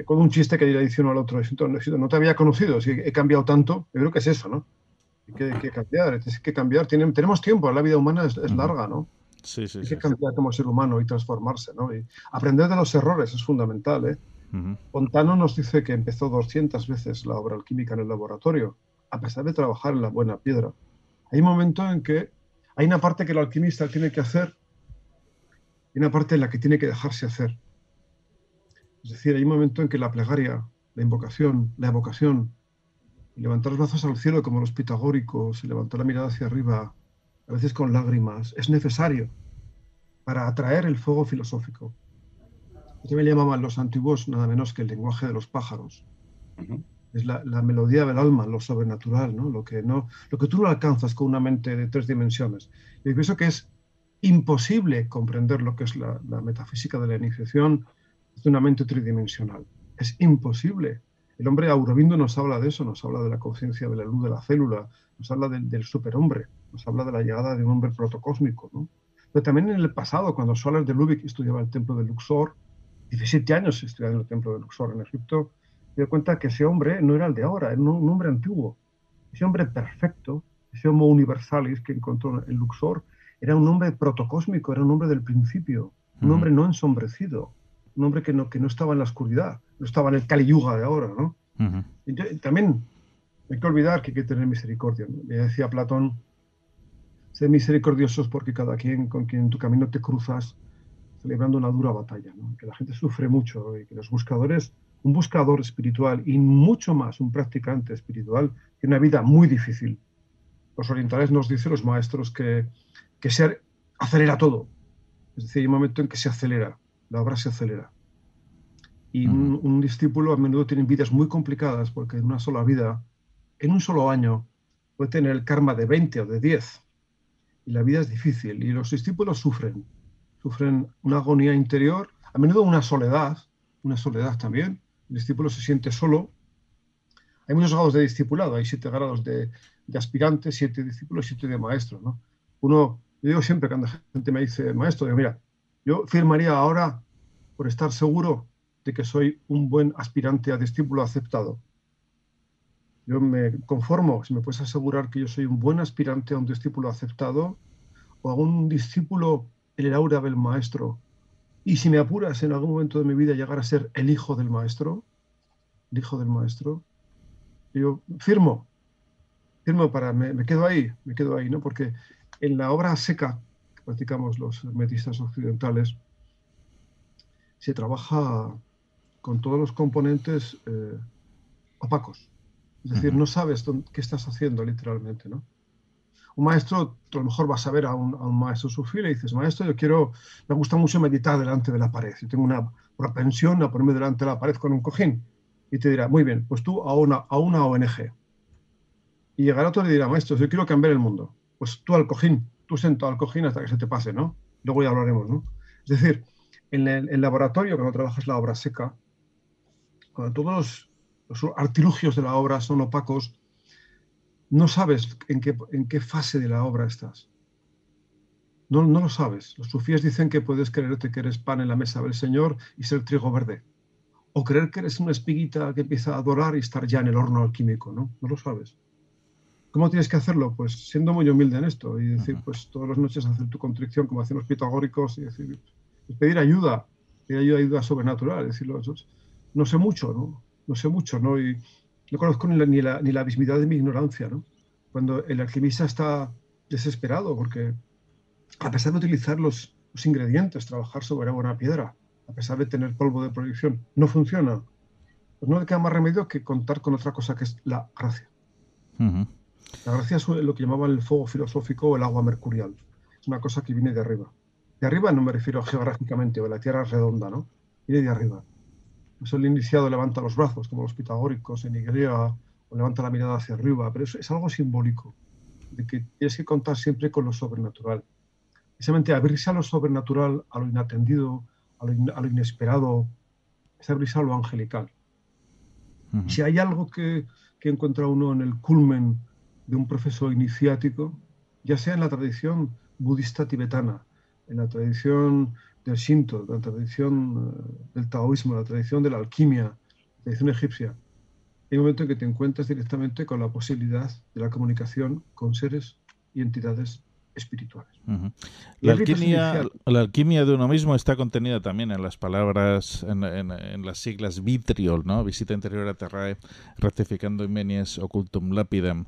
Con un chiste que le adiciono al otro, no te había conocido, si he cambiado tanto, yo creo que es eso, ¿no? Hay que cambiar, tenemos tiempo, la vida humana es larga, ¿no? Sí, hay que cambiar como ser humano y transformarse, ¿no? Y aprender de los errores es fundamental, ¿eh? Fontano nos dice que empezó 200 veces la obra alquímica en el laboratorio, a pesar de trabajar en la buena piedra. Hay un momento en que hay una parte que el alquimista tiene que hacer y una parte en la que tiene que dejarse hacer. Es decir, hay un momento en que la plegaria, la invocación, la evocación, levantar los brazos al cielo como los pitagóricos, levantar la mirada hacia arriba, a veces con lágrimas, es necesario para atraer el fuego filosófico. Esto me llamaban los antiguos nada menos que el lenguaje de los pájaros. Es la melodía del alma, lo sobrenatural, ¿no? Lo que tú no alcanzas con una mente de 3 dimensiones. Y pienso que es imposible comprender lo que es la metafísica de la iniciación desde una mente tridimensional. Es imposible. El hombre Aurobindo nos habla de eso, nos habla de la conciencia de la luz de la célula, nos habla del superhombre, nos habla de la llegada de un hombre protocósmico, ¿no? Pero también en el pasado, cuando Solar de Lübeck estudiaba el templo de Luxor, 17 años estudiando el templo de Luxor en Egipto, se dio cuenta que ese hombre no era el de ahora, era un hombre antiguo. Ese hombre perfecto, ese homo universalis que encontró en Luxor, era un hombre protocósmico, era un hombre del principio, un hombre no ensombrecido, un hombre que no estaba en la oscuridad, no estaba en el Kali Yuga de ahora, ¿no? Y también hay que olvidar que hay que tener misericordia, ¿no? Le decía Platón, sé misericordiosos porque cada quien con quien en tu camino te cruzas celebrando una dura batalla, ¿no? Que la gente sufre mucho y que los buscadores, un buscador espiritual y mucho más un practicante espiritual, tiene una vida muy difícil. Los orientales nos dicen los maestros que se acelera todo. Es decir, hay un momento en que se acelera, la obra se acelera. Y un discípulo a menudo tiene vidas muy complicadas porque en una sola vida, en un solo año, puede tener el karma de 20 o de 10. Y la vida es difícil y los discípulos sufren una agonía interior, a menudo una soledad también. El discípulo se siente solo. Hay muchos grados de discipulado, hay 7 grados de aspirantes, 7 discípulos, 7 de maestros, ¿no? Yo digo siempre cuando la gente me dice, maestro, digo, mira, yo firmaría ahora por estar seguro de que soy un buen aspirante a discípulo aceptado. Yo me conformo si me puedes asegurar que yo soy un buen aspirante a un discípulo aceptado o a un discípulo en el aura del maestro. Y si me apuras en algún momento de mi vida llegar a ser el hijo del maestro, yo firmo me quedo ahí, ¿no? Porque en la obra seca que practicamos los hermetistas occidentales se trabaja con todos los componentes opacos. Es decir, no sabes qué estás haciendo literalmente, ¿no? Un maestro, a lo mejor vas a ver a un maestro sufí y le dices, maestro, me gusta mucho meditar delante de la pared. Yo tengo una propensión a ponerme delante de la pared con un cojín. Y te dirá, muy bien, pues tú a una ONG. Y llegará otro y dirá, maestro, yo quiero cambiar el mundo. Pues tú al cojín, tú sentado al cojín hasta que se te pase, ¿no? Luego ya hablaremos, ¿no? Es decir, en el laboratorio, cuando trabajas la obra seca, cuando todos los artilugios de la obra son opacos, no sabes en qué fase de la obra estás. No lo sabes. Los sufíes dicen que puedes creerte que eres pan en la mesa del Señor y ser trigo verde. O creer que eres una espiguita que empieza a dorar y estar ya en el horno alquímico, ¿no? No lo sabes. ¿Cómo tienes que hacerlo? Pues siendo muy humilde en esto y decir, pues todas las noches hacer tu contrición como hacen los pitagóricos y decir, pues pedir ayuda sobrenatural. Decirlo, no sé mucho, ¿no? No sé mucho, ¿no? Y no conozco ni la abismidad de mi ignorancia, ¿no? Cuando el alquimista está desesperado porque a pesar de utilizar los ingredientes, trabajar sobre una piedra, a pesar de tener polvo de proyección, no funciona, pues no le queda más remedio que contar con otra cosa que es la gracia. La gracia es lo que llamaban el fuego filosófico o el agua mercurial. Es una cosa que viene de arriba. De arriba no me refiero geográficamente, o la tierra es redonda, ¿no? Viene de arriba. Eso el iniciado levanta los brazos, como los pitagóricos en Igrea, o levanta la mirada hacia arriba, pero eso es algo simbólico, de que tienes que contar siempre con lo sobrenatural. Precisamente abrirse a lo sobrenatural, a lo inatendido, a lo inesperado, es abrirse a lo angelical. Si hay algo que encuentra uno en el culmen de un proceso iniciático, ya sea en la tradición budista tibetana, en la tradición del Shinto, la tradición del taoísmo, la tradición de la alquimia, la tradición egipcia, hay un momento en que te encuentras directamente con la posibilidad de la comunicación con seres y entidades espirituales. La alquimia de uno mismo está contenida también en las palabras, en las siglas vitriol, ¿no? Visita interior a terrae, rectificando imenies occultum lapidem.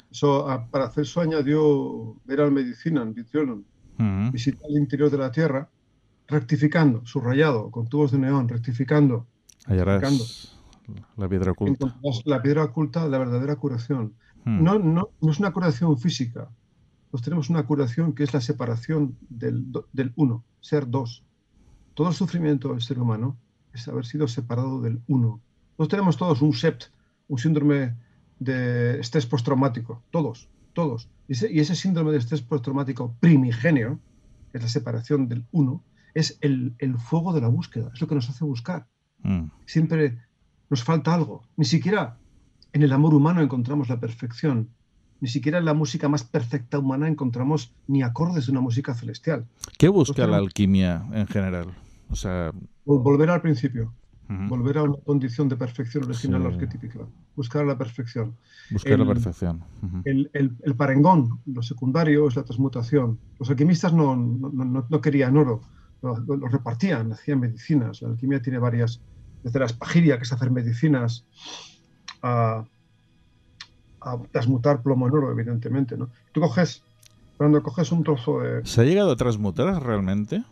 Eso, para hacer eso añadió ver al medicinam, vitriolum, visitar el interior de la tierra, rectificando, subrayado, con tubos de neón, rectificando. Hallarás la piedra oculta. La piedra oculta, la verdadera curación. No es una curación física. Pues tenemos una curación que es la separación del uno, ser dos. Todo el sufrimiento del ser humano es haber sido separado del uno. Nosotros tenemos todos un SEPT, un síndrome de estrés postraumático, todos. Y ese síndrome de estrés postraumático primigenio, que es la separación del uno, es el fuego de la búsqueda, es lo que nos hace buscar. Siempre nos falta algo. Ni siquiera en el amor humano encontramos la perfección. Ni siquiera en la música más perfecta humana encontramos ni acordes de una música celestial. ¿Qué busca la alquimia en general? O sea, volver al principio. Volver a una condición de perfección original arquetípica. Buscar la perfección. Buscar la perfección. El parengón, lo secundario, es la transmutación. Los alquimistas no querían oro, lo repartían, hacían medicinas. La alquimia tiene varias, desde la espagiria, que es hacer medicinas, a transmutar plomo en oro, evidentemente, ¿no? Cuando coges un trozo de... ¿Se ha llegado a transmutar realmente?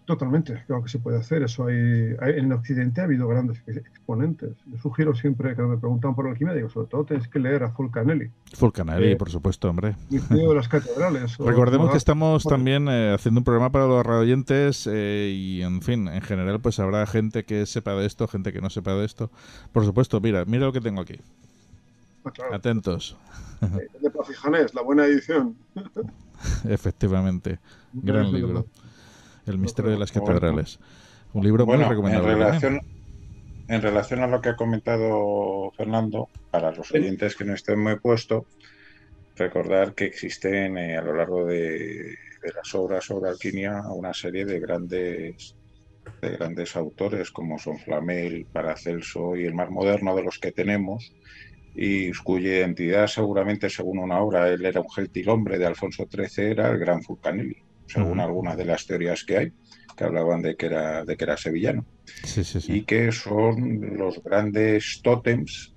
Totalmente, claro que se puede hacer. Eso en Occidente ha habido grandes exponentes. Yo sugiero siempre, cuando me preguntan por alquimia, digo, sobre todo tienes que leer a Fulcanelli. Fulcanelli, por supuesto, hombre. De las catedrales. Recordemos que estamos también haciendo un programa para los radioyentes y, en fin, en general, pues habrá gente que sepa de esto, gente que no sepa de esto. Por supuesto, mira lo que tengo aquí. Claro. Atentos. De Plafijanés, la buena edición. Efectivamente, gran libro. El misterio de las catedrales. Un libro muy recomendable. En relación a lo que ha comentado Fernando, para los oyentes que no estén muy puestos, recordar que existen a lo largo de las obras sobre alquimia una serie de grandes autores como son Flamel, Paracelso y el más moderno de los que tenemos, y cuya identidad seguramente, según una obra, él era un gentilhombre de Alfonso XIII, era el gran Fulcanelli, según algunas de las teorías que hay, que hablaban de que era sevillano. Sí. Y que son los grandes tótems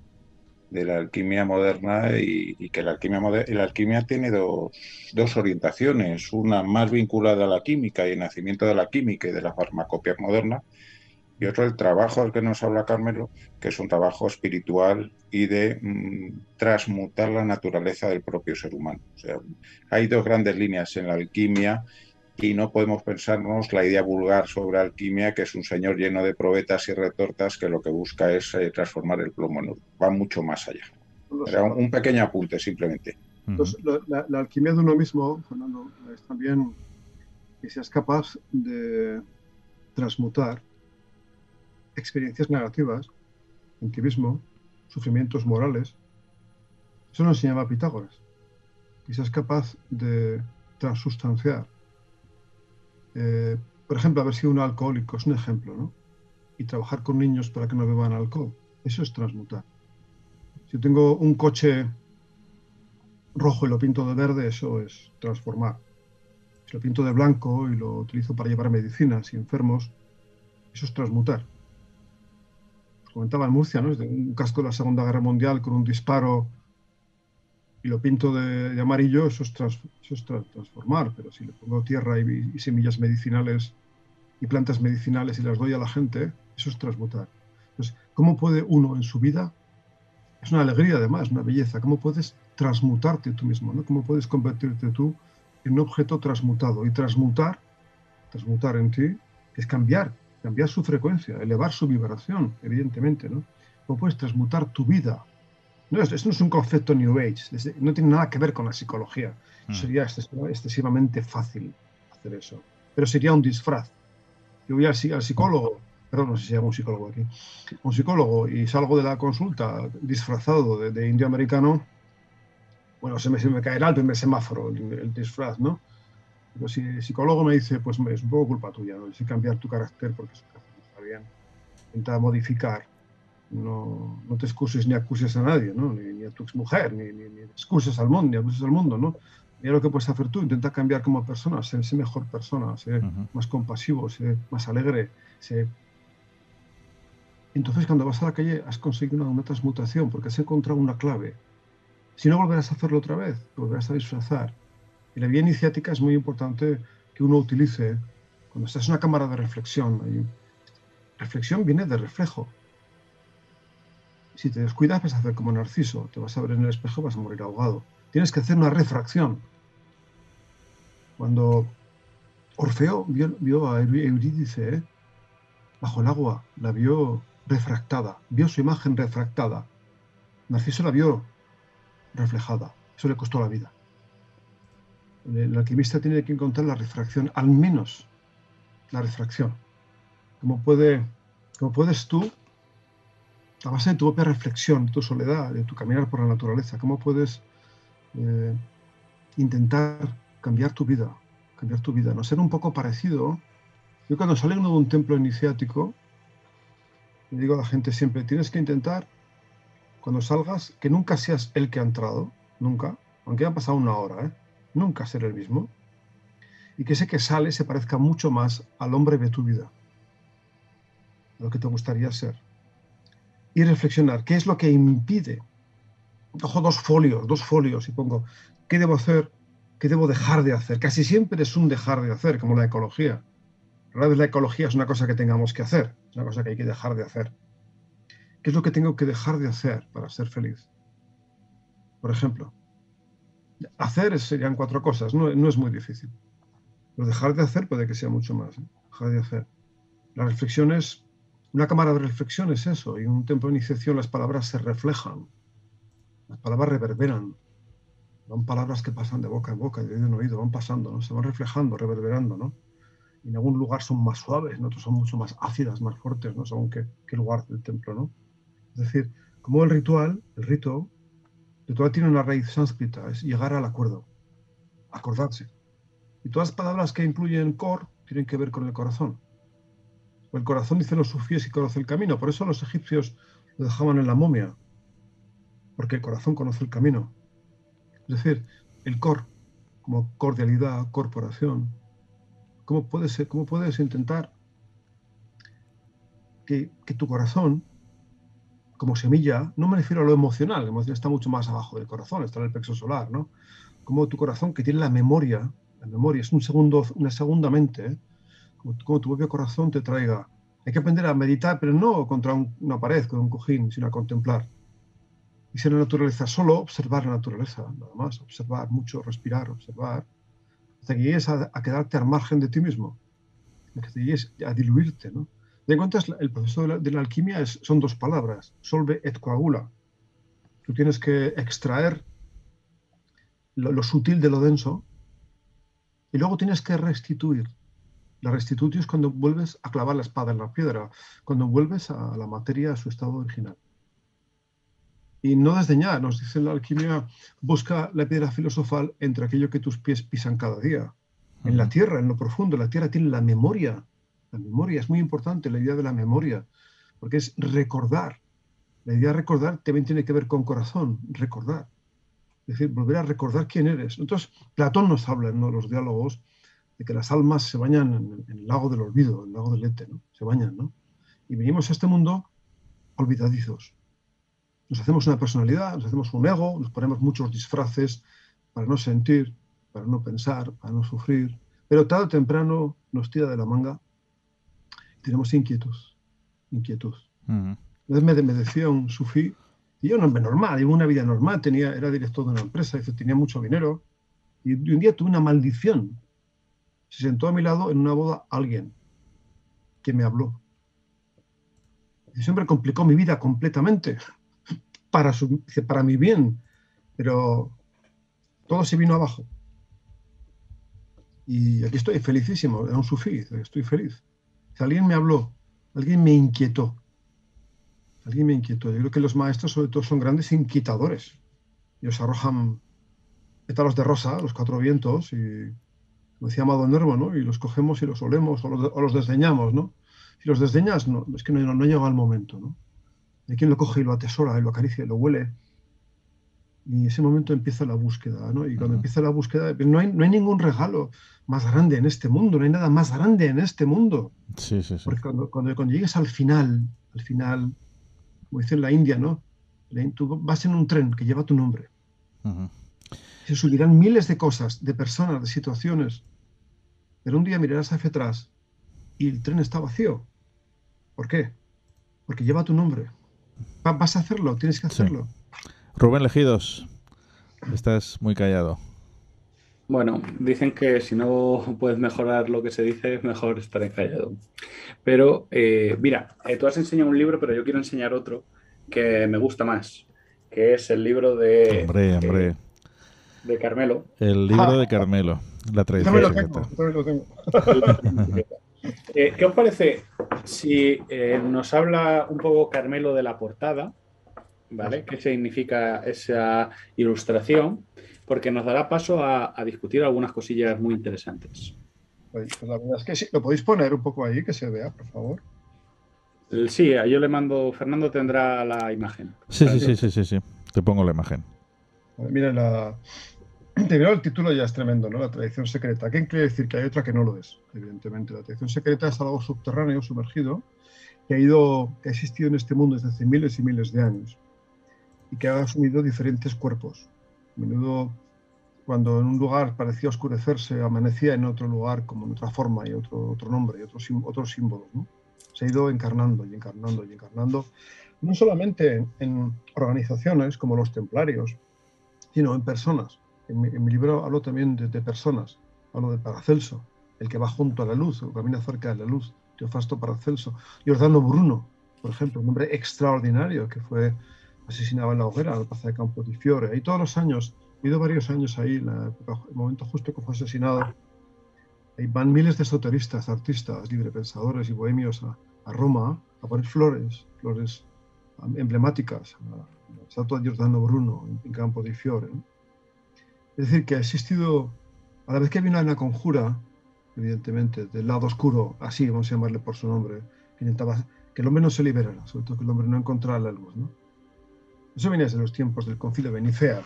de la alquimia moderna, y que la alquimia tiene dos orientaciones, una más vinculada a la química y el nacimiento de la química y de la farmacopea moderna, y otro el trabajo del que nos habla Carmelo, que es un trabajo espiritual y de transmutar la naturaleza del propio ser humano. O sea, hay dos grandes líneas en la alquimia y no podemos pensarnos la idea vulgar sobre alquimia, que es un señor lleno de probetas y retortas que lo que busca es transformar el plomo en oro. Va mucho más allá. Era un pequeño apunte, simplemente. Entonces, la alquimia de uno mismo, Fernando, es también que seas capaz de transmutar experiencias negativas en ti mismo, sufrimientos morales. Eso lo enseñaba Pitágoras. Que seas capaz de transustanciar. Por ejemplo, haber sido un alcohólico es un ejemplo, ¿no? Y trabajar con niños para que no beban alcohol. Eso es transmutar. Si yo tengo un coche rojo y lo pinto de verde, eso es transformar. Si lo pinto de blanco y lo utilizo para llevar medicinas y enfermos, eso es transmutar. Os comentaba en Murcia, ¿no? Es de un casco de la Segunda Guerra Mundial con un disparo y lo pinto de amarillo, eso es transformar. Pero si le pongo tierra y semillas medicinales y plantas medicinales y las doy a la gente, eso es transmutar. Entonces, ¿cómo puede uno en su vida? Es una alegría además, una belleza. ¿Cómo puedes transmutarte tú mismo, ¿no? ¿Cómo puedes convertirte tú en un objeto transmutado? Y transmutar en ti, es cambiar su frecuencia, elevar su vibración, evidentemente, ¿no? ¿Cómo puedes transmutar tu vida? No, esto no es un concepto New Age, no tiene nada que ver con la psicología. Sería excesivamente fácil hacer eso. Pero sería un disfraz. Yo voy al psicólogo, perdón, no sé si hay un psicólogo aquí, un psicólogo, y salgo de la consulta disfrazado de indio americano, bueno, se me cae el alto en el semáforo, el disfraz, ¿no? Pero si el psicólogo me dice, pues es un poco culpa tuya, ¿no? Tienes que cambiar tu carácter porque eso no está bien. Intenta modificar. No te excuses ni acuses a nadie, ¿no? Ni a tu exmujer, ni excuses al mundo, ¿no? Mira lo que puedes hacer tú, intenta cambiar como persona, ser mejor persona, ser más compasivo, ser más alegre, Entonces, cuando vas a la calle, has conseguido una transmutación porque has encontrado una clave. Si no, volverás a hacerlo otra vez, volverás a disfrazar. Y la vía iniciática es muy importante que uno utilice cuando estás en una cámara de reflexión. Reflexión viene de reflejo. Si te descuidas, vas a hacer como Narciso. Te vas a ver en el espejo, vas a morir ahogado. Tienes que hacer una refracción. Cuando Orfeo vio a Eurídice bajo el agua, la vio refractada, vio su imagen refractada. Narciso la vio reflejada. Eso le costó la vida. El alquimista tiene que encontrar la refracción, al menos la refracción. ¿Cómo puedes tú, a base de tu propia reflexión, de tu soledad, de tu caminar por la naturaleza, cómo puedes intentar cambiar tu vida, no ser un poco parecido? Yo cuando salgo de un templo iniciático, le digo a la gente siempre, tienes que intentar, cuando salgas, que nunca seas el que ha entrado, nunca, aunque haya pasado una hora, nunca ser el mismo, y que ese que sale se parezca mucho más al hombre de tu vida, a lo que te gustaría ser. Y reflexionar, ¿qué es lo que impide? Cojo dos folios y pongo, ¿qué debo hacer? ¿Qué debo dejar de hacer? Casi siempre es un dejar de hacer, como la ecología. Rara vez la ecología es una cosa que tengamos que hacer, es una cosa que hay que dejar de hacer. ¿Qué es lo que tengo que dejar de hacer para ser feliz? Por ejemplo, hacer serían 4 cosas, no es muy difícil. Pero dejar de hacer puede que sea mucho más. Dejar de hacer. La reflexión es, una cámara de reflexión es eso, y en un templo de iniciación las palabras se reflejan, las palabras reverberan, son palabras que pasan de boca en boca, de oído en oído, van pasando, ¿no? Se van reflejando, reverberando, ¿no? Y en algún lugar son más suaves, en otros son mucho más ácidas, más fuertes, ¿no? Según qué lugar del templo, ¿no? Es decir, como el rito tiene una raíz sánscrita, es llegar al acuerdo, acordarse. Y todas las palabras que incluyen cor tienen que ver con el corazón. O el corazón, dicen los sufíes, y conoce el camino. Por eso los egipcios lo dejaban en la momia, porque el corazón conoce el camino. Es decir, el cor, como cordialidad, corporación. ¿Cómo puedes intentar que tu corazón, como semilla, no me refiero a lo emocional, la emoción está mucho más abajo del corazón, está en el plexo solar, ¿no? Como tu corazón, que tiene la memoria es una segunda mente, como tu propio corazón te traiga Hay que aprender a meditar, pero no contra una pared, con un cojín, sino a contemplar. Y si la naturaleza, solo observar la naturaleza, nada más, observar mucho, respirar, observar, hasta que llegues a quedarte al margen de ti mismo, hasta que te llegues a diluirte, ¿no? De cuenta, el proceso de la alquimia son dos palabras, solve et coagula. Tú tienes que extraer lo sutil de lo denso y luego tienes que restituir. La restitución es cuando vuelves a clavar la espada en la piedra, cuando vuelves a la materia a su estado original. Y no desdeñar, nos dice la alquimia, busca la piedra filosofal entre aquello que tus pies pisan cada día. En la tierra, en lo profundo, la tierra tiene la memoria. La memoria es muy importante, la idea de la memoria, porque es recordar. La idea de recordar también tiene que ver con corazón, recordar. Es decir, volver a recordar quién eres. Entonces, Platón nos habla en los diálogos de que las almas se bañan en el lago del olvido, el lago del Ete, ¿no? Se bañan, ¿no? Y venimos a este mundo olvidadizos. Nos hacemos una personalidad, nos hacemos un ego, nos ponemos muchos disfraces para no sentir, para no pensar, para no sufrir, pero tarde o temprano nos tira de la manga y tenemos inquietud. Entonces me decía un sufí, y yo no normal, llevo una vida normal, era director de una empresa, tenía mucho dinero, y un día tuve una maldición. Se sentó a mi lado en una boda alguien que me habló. Ese hombre complicó mi vida completamente para mi bien, pero todo se vino abajo. Y aquí estoy felicísimo, era un sufí, estoy feliz. Si alguien me habló, alguien me inquietó. Yo creo que los maestros sobre todo son grandes inquietadores. Ellos arrojan pétalos de rosa a los cuatro vientos y, como decía Amado Nervo, ¿no? Y los cogemos y los olemos o los desdeñamos, ¿no? Si los desdeñas, no, es que no llega el momento, ¿no? Hay quien lo coge y lo atesora, y lo acaricia y lo huele. Y en ese momento empieza la búsqueda, ¿no? Y cuando empieza la búsqueda, no hay ningún regalo más grande en este mundo, no hay nada más grande en este mundo. Sí. Porque cuando llegues al final, como dice en la India, ¿no? Tú vas en un tren que lleva tu nombre. Se subirán miles de cosas, de personas, de situaciones. Pero un día mirarás hacia atrás y el tren está vacío. ¿Por qué? Porque lleva tu nombre. Vas a hacerlo, tienes que hacerlo. Sí. Rubén Legidos, estás muy callado. Bueno, dicen que si no puedes mejorar lo que se dice, es mejor estar callado. Pero, mira, tú has enseñado un libro, pero yo quiero enseñar otro que me gusta más, que es el libro de... Hombre. De Carmelo. El libro de Carmelo, la tradición secreta. Lo tengo. ¿Qué os parece si nos habla un poco Carmelo de la portada? ¿Vale? ¿Qué significa esa ilustración? Porque nos dará paso a discutir algunas cosillas muy interesantes. Pues la verdad es que sí, lo podéis poner un poco ahí, que se vea, por favor. Sí, yo le mando, Fernando tendrá la imagen. Sí. Te pongo la imagen. Mira, primero el título ya es tremendo, ¿no? La tradición secreta. ¿Qué quiere decir? Que hay otra que no lo es, evidentemente. La tradición secreta es algo subterráneo, sumergido, que ha existido en este mundo desde hace miles y miles de años y que ha asumido diferentes cuerpos. A menudo, cuando en un lugar parecía oscurecerse, amanecía en otro lugar, como en otra forma y otro nombre y otros símbolos, ¿no? Se ha ido encarnando, no solamente en organizaciones como los templarios, sino en personas. En mi libro hablo también de personas. Hablo de Paracelso, el que va junto a la luz, o camina cerca de la luz, Teofasto Paracelso. Giordano Bruno, por ejemplo, un hombre extraordinario que fue asesinado en la hoguera, en la plaza de Campo di Fiore. Y todos los años, he ido varios años ahí, el momento justo que fue asesinado. Ahí van miles de esoteristas, artistas, librepensadores y bohemios a Roma a poner flores emblemáticas, a la estatua de Giordano Bruno en Campo di Fiore, ¿no? Es decir, que ha existido, a la vez que había una conjura, evidentemente, del lado oscuro, así vamos a llamarle por su nombre, que intentaba que el hombre no se liberara, sobre todo que el hombre no encontrara la luz, ¿no? Eso venía desde los tiempos del Concilio de Nicea,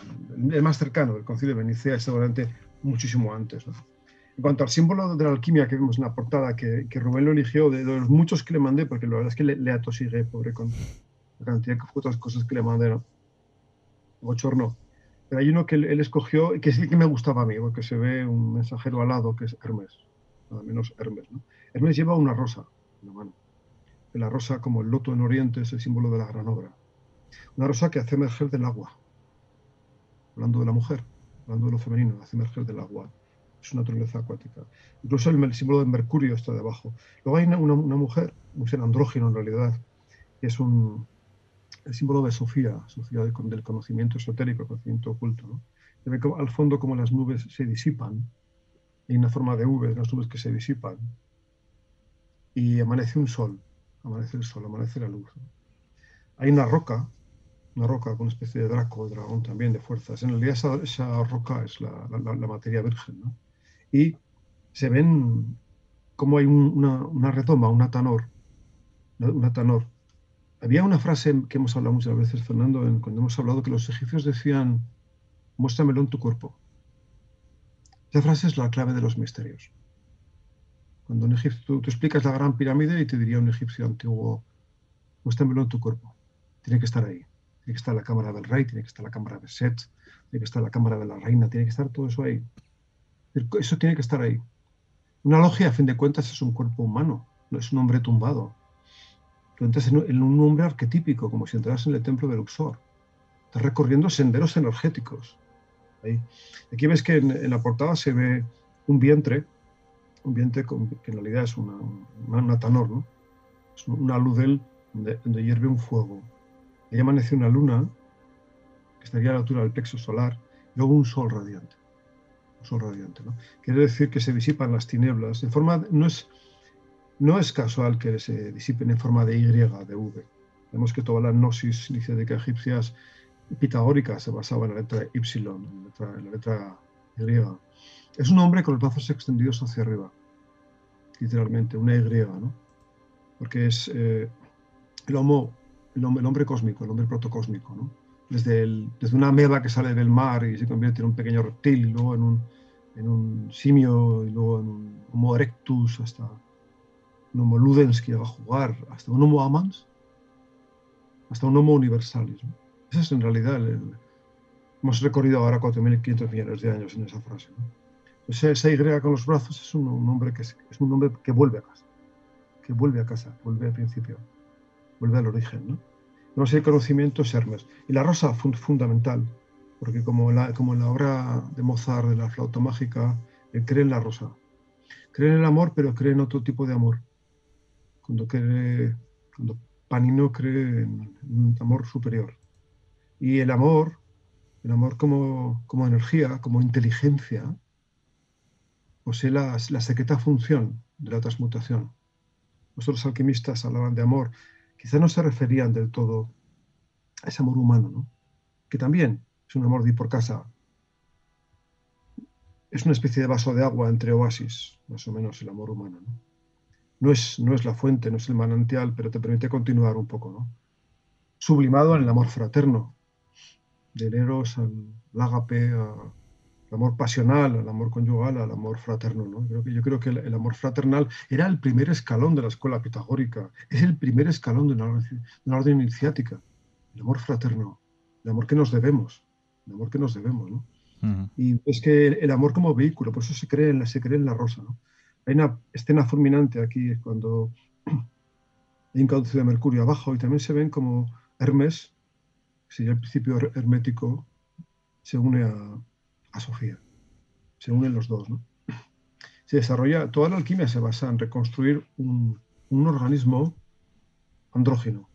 el más cercano, el Concilio de Nicea, seguramente muchísimo antes, ¿no? En cuanto al símbolo de la alquimia que vemos en la portada, que Rubén lo eligió, de los muchos que le mandé, porque la verdad es que le atosigué, pobre, con la cantidad de otras cosas que le mandé, ¿no? Bochorno. Pero hay uno que él escogió y que es el que me gustaba a mí, porque se ve un mensajero alado que es Hermes, nada menos Hermes, ¿no? Hermes lleva una rosa en la mano. la rosa, como el loto en Oriente, es el símbolo de la gran obra. Una rosa que hace emerger del agua. Hablando de la mujer, hablando de lo femenino, hace emerger del agua. Es una naturaleza acuática. Incluso el símbolo de Mercurio está debajo. Luego hay una mujer, un ser andrógino en realidad, que es el símbolo de Sofía, del conocimiento esotérico, el conocimiento oculto, ¿no? Se ve al fondo como las nubes se disipan. Hay una forma de V, las nubes que se disipan. Y amanece un sol. Amanece el sol, amanece la luz, ¿no? Hay una roca con una especie de dragón también, de fuerzas. En realidad esa roca es la materia virgen, ¿no? Y se ven como hay una redoma, una tanor. Había una frase que hemos hablado muchas veces, Fernando, cuando hemos hablado que los egipcios decían, muéstramelo en tu cuerpo. Esa frase es la clave de los misterios. Cuando en Egipto tú explicas la gran pirámide y te diría un egipcio antiguo, muéstramelo en tu cuerpo. Tiene que estar ahí. Tiene que estar la cámara del rey, tiene que estar la cámara de Set, tiene que estar la cámara de la reina, tiene que estar todo eso ahí. Eso tiene que estar ahí. Una logia, a fin de cuentas, es un cuerpo humano, no es un hombre tumbado. Tú entras en un hombre arquetípico, como si entras en el templo de Luxor. Estás recorriendo senderos energéticos. Ahí. Aquí ves que en la portada se ve un vientre que en realidad es una tanor, ¿no? Es una ludel donde hierve un fuego. Ahí amanece una luna, que estaría a la altura del plexo solar, y luego un sol radiante. Un sol radiante, ¿no? Quiere decir que se disipan las tinieblas. No es casual que se disipen en forma de Y, de V. Vemos que toda la gnosis iniciática egipcia pitagórica se basaba en la letra Y, en la letra Y. Es un hombre con los brazos extendidos hacia arriba, literalmente, una Y, ¿no? Porque es el hombre cósmico, el hombre protocósmico, ¿no? Desde una ameba que sale del mar y se convierte en un pequeño reptil, y luego en un simio, y luego en un Homo erectus, hasta un Homo ludens que llega a jugar, hasta un Homo amans, hasta un Homo universalis, ¿no? Ese es en realidad hemos recorrido ahora 4.500 millones de años en esa frase, ¿no? Esa Y con los brazos es un hombre que vuelve a casa, vuelve al principio, vuelve al origen, ¿no? No sé, el conocimiento es Hermes. Y la rosa, fundamental, porque como en la obra de Mozart, de la flauta mágica, él cree en la rosa. Cree en el amor, pero cree en otro tipo de amor. Cuando Panino cree en un amor superior. Y el amor como energía, como inteligencia, posee la secreta función de la transmutación. Los alquimistas hablaban de amor. Quizá no se referían del todo a ese amor humano, ¿no? Que también es un amor de ir por casa. Es una especie de vaso de agua entre oasis, más o menos el amor humano, ¿no? No es la fuente, no es el manantial, pero te permite continuar un poco, ¿no? Sublimado en el amor fraterno, del eros al ágape, al amor pasional, al amor conyugal, al amor fraterno, ¿no? Yo creo que el amor fraternal era el primer escalón de la escuela pitagórica, es el primer escalón de una orden iniciática, el amor fraterno, el amor que nos debemos, ¿no? Uh-huh. Y es que el amor como vehículo, por eso se cree en la rosa, ¿no? Hay una escena fulminante aquí cuando hay un cauce de Mercurio abajo y también se ven como Hermes, que sería el principio hermético, se une a Sofía. Se unen los dos, ¿no? Se desarrolla, toda la alquimia se basa en reconstruir un organismo andrógino.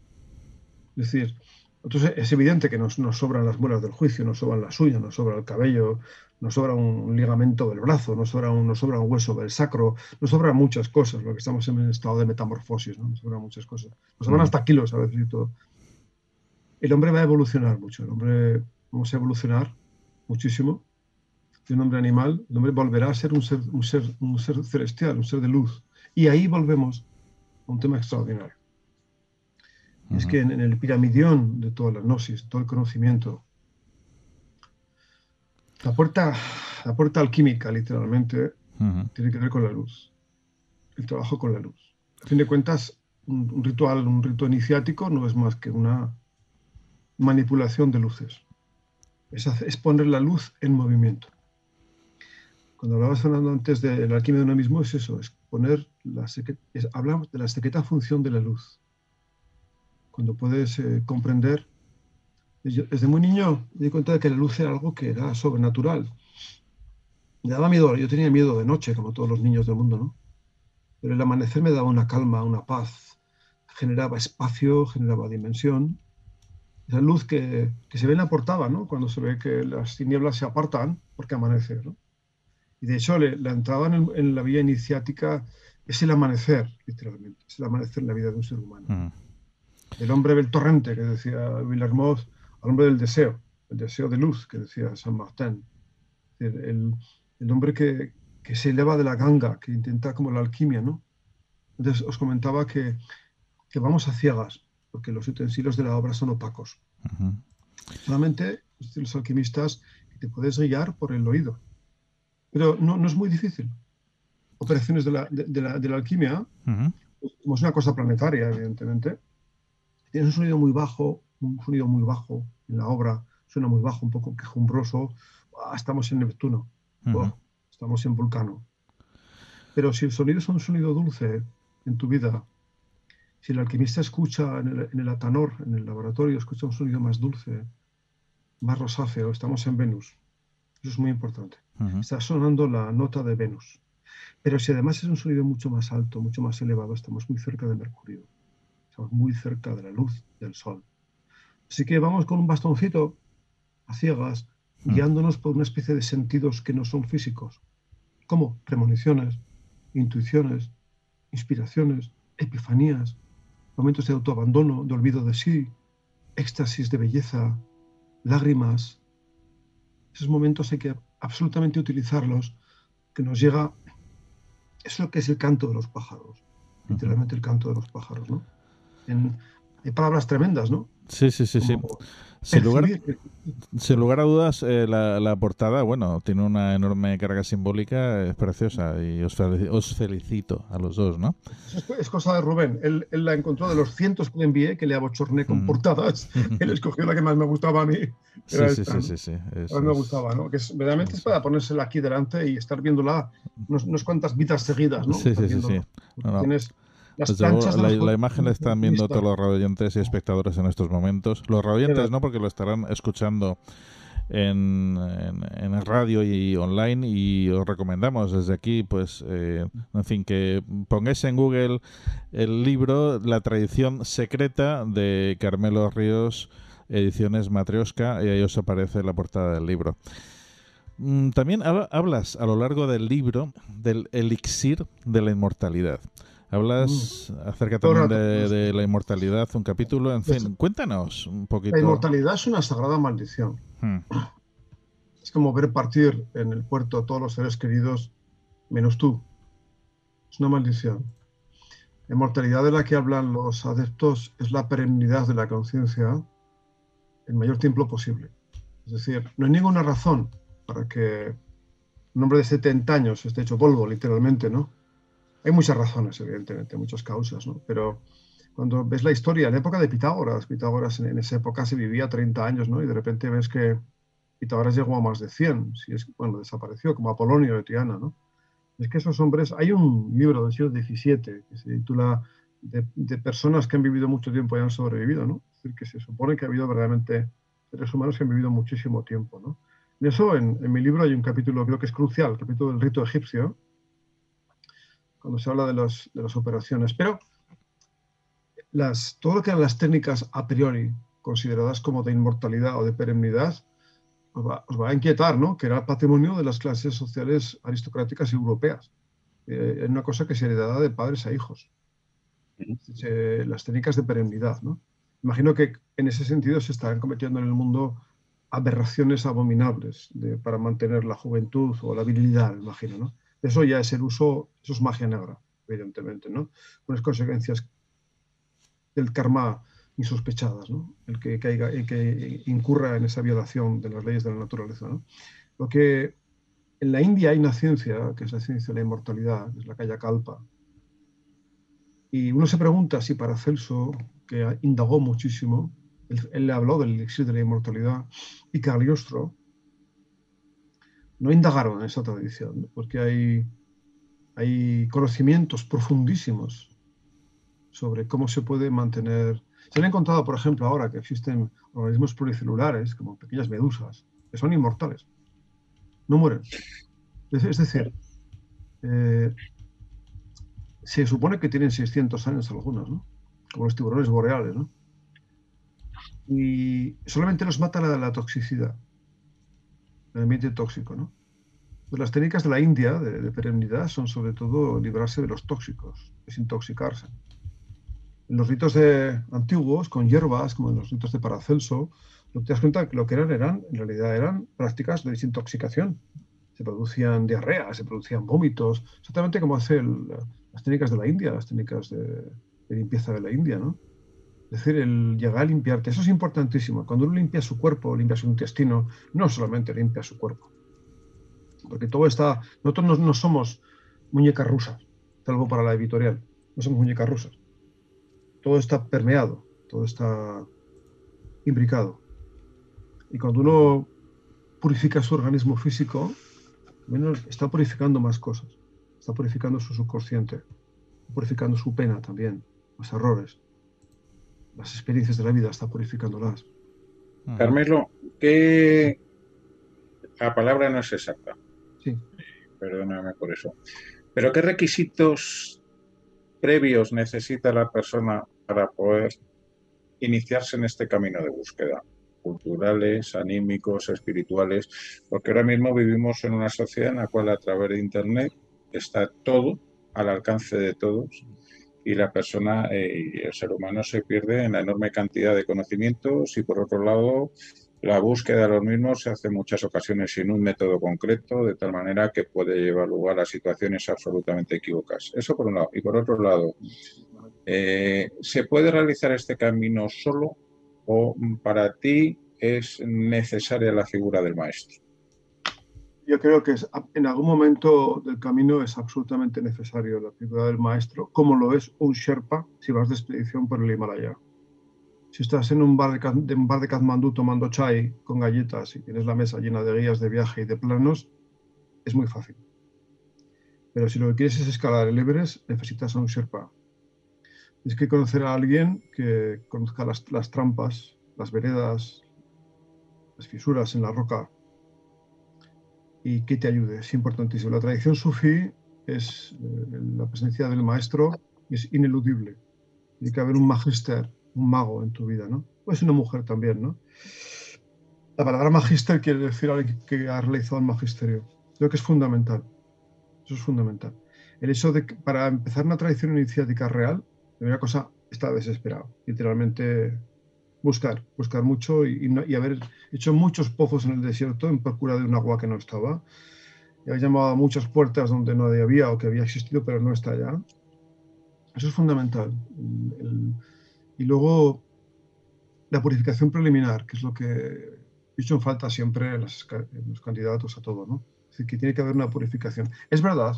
Es decir, entonces es evidente que nos sobran las muelas del juicio, nos sobran las uñas, nos sobra el cabello, nos sobra un ligamento del brazo, nos sobra un hueso del sacro, nos sobran muchas cosas, porque estamos en un estado de metamorfosis, ¿no? Nos sobran muchas cosas. Nos sobran hasta kilos a veces y todo. El hombre va a evolucionar mucho, vamos a evolucionar muchísimo. De un hombre animal, el hombre volverá a ser un ser celestial, un ser de luz. Y ahí volvemos a un tema extraordinario. Uh-huh. Es que en el piramidión de toda la gnosis, todo el conocimiento, la puerta alquímica, literalmente, uh-huh, tiene que ver con la luz. El trabajo con la luz. A fin de cuentas, un rito iniciático no es más que una manipulación de luces. Es poner la luz en movimiento. Cuando hablabas, Fernando, antes de la alquimia de uno mismo, es eso, es poner hablamos de la secreta función de la luz. cuando puedes comprender. Desde muy niño me di cuenta de que la luz era algo que era sobrenatural. Me daba miedo, yo tenía miedo de noche, como todos los niños del mundo, ¿no? Pero el amanecer me daba una calma, una paz, generaba espacio, generaba dimensión. Esa luz que se ve en la portada, ¿no? Cuando se ve que las tinieblas se apartan porque amanece, ¿no? Y de hecho la entrada en la vía iniciática es el amanecer, literalmente, es el amanecer en la vida de un ser humano. El hombre del torrente, que decía Villermoz, al hombre del deseo, el deseo de luz, que decía Saint Martin. El hombre que se eleva de la ganga, que intenta como la alquimia, ¿no? Entonces os comentaba que vamos a ciegas, porque los utensilios de la obra son opacos. Solamente los alquimistas te puedes guiar por el oído. Pero no es muy difícil. Operaciones de la alquimia, como es una cosa planetaria, evidentemente, tienes un sonido muy bajo en la obra, suena muy bajo, un poco quejumbroso. Estamos en Neptuno, estamos en Vulcano. Pero si el sonido es un sonido dulce en tu vida, si el alquimista escucha en el atanor, en el laboratorio, escucha un sonido más dulce, más rosáceo, estamos en Venus. Eso es muy importante. Está sonando la nota de Venus. Pero si además es un sonido mucho más alto, mucho más elevado, estamos muy cerca de Mercurio. Estamos muy cerca de la luz del Sol. Así que vamos con un bastoncito a ciegas, guiándonos por una especie de sentidos que no son físicos, como premoniciones, intuiciones, inspiraciones, epifanías, momentos de autoabandono, de olvido de sí, éxtasis de belleza, lágrimas. Esos momentos hay que absolutamente utilizarlos, que nos llega eso que es el canto de los pájaros, literalmente el canto de los pájaros, ¿no? Hay palabras tremendas, ¿no? Sí. Sin lugar a dudas, la portada, bueno, tiene una enorme carga simbólica, es preciosa y os felicito a los dos, ¿no? Es cosa de Rubén. Él la encontró de los cientos que le envié, que le abochorné con portadas. Él escogió la que más me gustaba a mí. Sí. Me gustaba, ¿no? Que verdaderamente es para ponérsela aquí delante y estar viéndola unas cuantas vidas seguidas, ¿no? Sí. No. Tienes Pues la imagen la están viendo todos los radioyentes y espectadores en estos momentos. Los radioyentes no, porque lo estarán escuchando en radio y online, y os recomendamos desde aquí, pues, en fin, que pongáis en Google el libro La tradición secreta de Carmelo Ríos, ediciones Matrioska, y ahí os aparece la portada del libro. También hablas a lo largo del libro del elixir de la inmortalidad. Hablas acerca también de la inmortalidad, un capítulo, en fin, cuéntanos un poquito. La inmortalidad es una sagrada maldición. Es como ver partir en el puerto a todos los seres queridos, menos tú. Es una maldición. La inmortalidad de la que hablan los adeptos es la perennidad de la conciencia el mayor tiempo posible. Es decir, no hay ninguna razón para que un hombre de 70 años esté hecho polvo, literalmente, ¿no? Hay muchas razones, evidentemente, muchas causas, ¿no? Pero cuando ves la historia, en la época de Pitágoras en esa época se vivía 30 años, ¿no? Y de repente ves que Pitágoras llegó a más de 100, desapareció, como Apolonio de Tiana, ¿no? Es que esos hombres, hay un libro del siglo XVII que se titula de personas que han vivido mucho tiempo y han sobrevivido, ¿no? Es decir, que se supone que ha habido verdaderamente seres humanos que han vivido muchísimo tiempo, ¿no? En eso, en mi libro hay un capítulo, creo que es crucial, el capítulo del rito egipcio, cuando se habla de las operaciones. Pero todo lo que eran las técnicas a priori consideradas como de inmortalidad o de perennidad os va a inquietar, ¿no? Que era patrimonio de las clases sociales aristocráticas europeas. Es una cosa que se heredaba de padres a hijos. Las técnicas de perennidad, ¿no? Imagino que en ese sentido se estarán cometiendo en el mundo aberraciones abominables para mantener la juventud o la virilidad, imagino, ¿no? Eso ya es el uso, eso es magia negra, evidentemente, ¿no? Unas consecuencias del karma insospechadas, ¿no? El que incurra en esa violación de las leyes de la naturaleza, ¿no? Lo que en la India hay una ciencia, que es la ciencia de la inmortalidad, que es la Kaya Kalpa. Y uno se pregunta si Paracelso, que indagó muchísimo, él le habló del elixir de la inmortalidad, y Cagliostro, no indagaron en esa tradición, ¿no? Porque hay conocimientos profundísimos sobre cómo se puede mantener Se han encontrado, por ejemplo, ahora que existen organismos pluricelulares, como pequeñas medusas, que son inmortales. No mueren. Es decir, se supone que tienen 600 años algunos, ¿no? Como los tiburones boreales, ¿no? Y solamente los mata la toxicidad, el ambiente tóxico, ¿no? Pues las técnicas de la India, de perennidad, son sobre todo librarse de los tóxicos, desintoxicarse. En los ritos antiguos, con hierbas, como en los ritos de Paracelso, lo que te das cuenta que lo que en realidad eran prácticas de desintoxicación. Se producían diarreas, se producían vómitos, exactamente como hacen las técnicas de la India, las técnicas de limpieza de la India, ¿no? Es decir, el llegar a limpiarte, eso es importantísimo. Cuando uno limpia su cuerpo, limpia su intestino, no solamente limpia su cuerpo. Porque todo está... Nosotros no somos muñecas rusas, salvo para la editorial. No somos muñecas rusas. Todo está permeado, todo está imbricado. Y cuando uno purifica su organismo físico, menos está purificando más cosas. Está purificando su subconsciente, purificando su pena también, los errores, las experiencias de la vida, está purificándolas. Carmelo, ¿qué... La palabra no es exacta. Sí. Perdóname por eso. ¿Pero qué requisitos previos necesita la persona para poder iniciarse en este camino de búsqueda? Culturales, anímicos, espirituales, porque ahora mismo vivimos en una sociedad en la cual a través de Internet está todo al alcance de todos y la persona y el ser humano se pierde en la enorme cantidad de conocimientos y por otro lado la búsqueda de los mismos se hace en muchas ocasiones sin un método concreto, de tal manera que puede llevar lugar a situaciones absolutamente equívocas. Eso por un lado. Y por otro lado, ¿se puede realizar este camino solo o para ti es necesaria la figura del maestro? Yo creo que en algún momento del camino es absolutamente necesario la figura del maestro, como lo es un Sherpa si vas de expedición por el Himalaya. Si estás en un bar de Katmandú tomando chai con galletas y tienes la mesa llena de guías de viaje y de planos, es muy fácil. Pero si lo que quieres es escalar el Everest, necesitas a un Sherpa. Tienes que conocer a alguien que conozca las trampas, las veredas, las fisuras en la roca y que te ayude. Es importantísimo. La tradición sufí es la presencia del maestro es ineludible. Tiene que haber un magister, un mago en tu vida, ¿no? Puede ser una mujer también, ¿no? La palabra magister quiere decir alguien que ha realizado el magisterio. Creo que es fundamental. Eso es fundamental. El hecho de que para empezar una tradición iniciática real, la primera cosa, está desesperado. Literalmente buscar mucho y haber hecho muchos pozos en el desierto en procura de un agua que no estaba. Y haber llamado a muchas puertas donde no había o que había existido pero no está ya. Eso es fundamental. Y luego la purificación preliminar, que es lo que he hecho en falta siempre en los candidatos a todo, ¿no? Es decir, que tiene que haber una purificación. Es verdad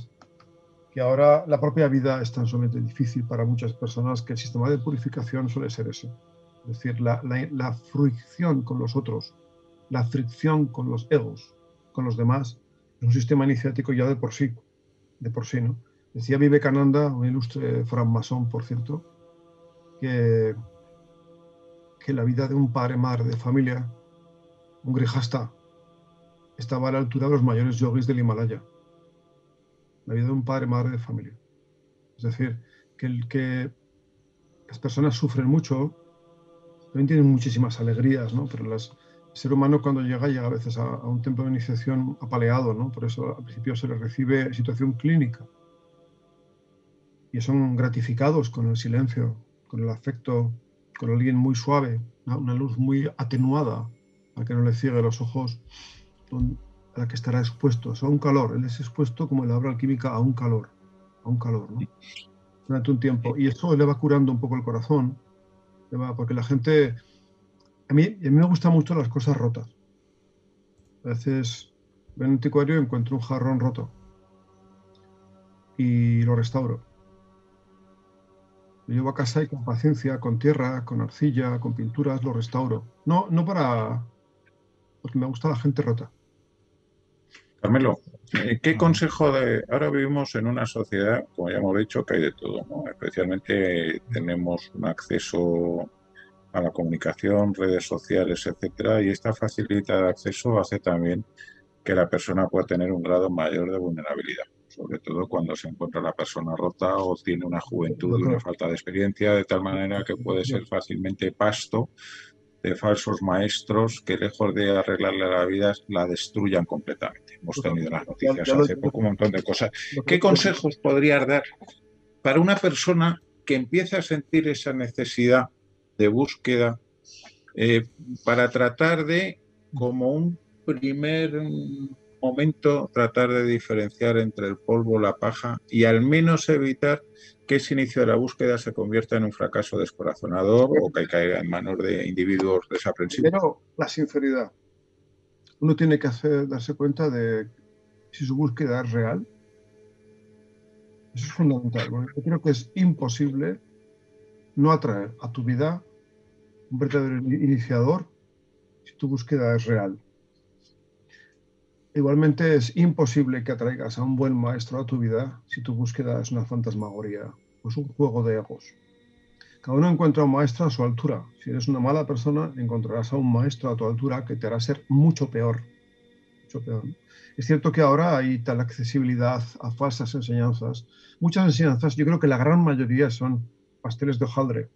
que ahora la propia vida es tan sumamente difícil para muchas personas que el sistema de purificación suele ser eso. Es decir, la fricción con los otros, la fricción con los egos, con los demás, es un sistema iniciático ya de por sí, ¿no? Decía Vivekananda, un ilustre francmasón, por cierto, que la vida de un padre madre de familia, un grihasta, estaba a la altura de los mayores yogis del Himalaya. La vida de un padre madre de familia. Es decir, que las personas sufren mucho, también tienen muchísimas alegrías, ¿no? Pero el ser humano cuando llega a veces a un templo de iniciación apaleado, ¿no? Por eso al principio se les recibe situación clínica. Y son gratificados con el silencio, con el afecto, con alguien muy suave, una luz muy atenuada, para que no le ciegue los ojos, a la que estará expuesto. O sea, a un calor. Él es expuesto, como la obra alquímica, a un calor, ¿no? Durante un tiempo. Y eso le va curando un poco el corazón, porque la gente... A mí me gustan mucho las cosas rotas. A veces voy a un anticuario y encuentro un jarrón roto y lo restauro. Lo llevo a casa y con paciencia, con tierra, con arcilla, con pinturas, lo restauro. No porque me gusta la gente rota. Carmelo, ¿qué consejo ahora vivimos en una sociedad, como ya hemos dicho, que hay de todo, ¿no? Especialmente tenemos un acceso a la comunicación, redes sociales, etcétera, y esta facilita de acceso hace también que la persona pueda tener un grado mayor de vulnerabilidad, sobre todo cuando se encuentra la persona rota o tiene una juventud y una falta de experiencia, de tal manera que puede ser fácilmente pasto de falsos maestros que, lejos de arreglarle la vida, la destruyan completamente. Hemos tenido las noticias hace poco un montón de cosas. ¿Qué consejos podrías dar para una persona que empieza a sentir esa necesidad de búsqueda para tratar de, como un primer momento, tratar de diferenciar entre el polvo y la paja y al menos evitar que ese inicio de la búsqueda se convierta en un fracaso descorazonador o que caiga en manos de individuos desaprensivos? Primero, la sinceridad. Uno tiene que darse cuenta de si su búsqueda es real. Eso es fundamental, porque yo creo que es imposible no atraer a tu vida un verdadero iniciador si tu búsqueda es real. Igualmente es imposible que atraigas a un buen maestro a tu vida si tu búsqueda es una fantasmagoría, pues un juego de egos. Cada uno encuentra un maestro a su altura. Si eres una mala persona, encontrarás a un maestro a tu altura que te hará ser mucho peor. Mucho peor, ¿no? Es cierto que ahora hay tal accesibilidad a falsas enseñanzas. Muchas enseñanzas, yo creo que la gran mayoría son pasteles de hojaldre,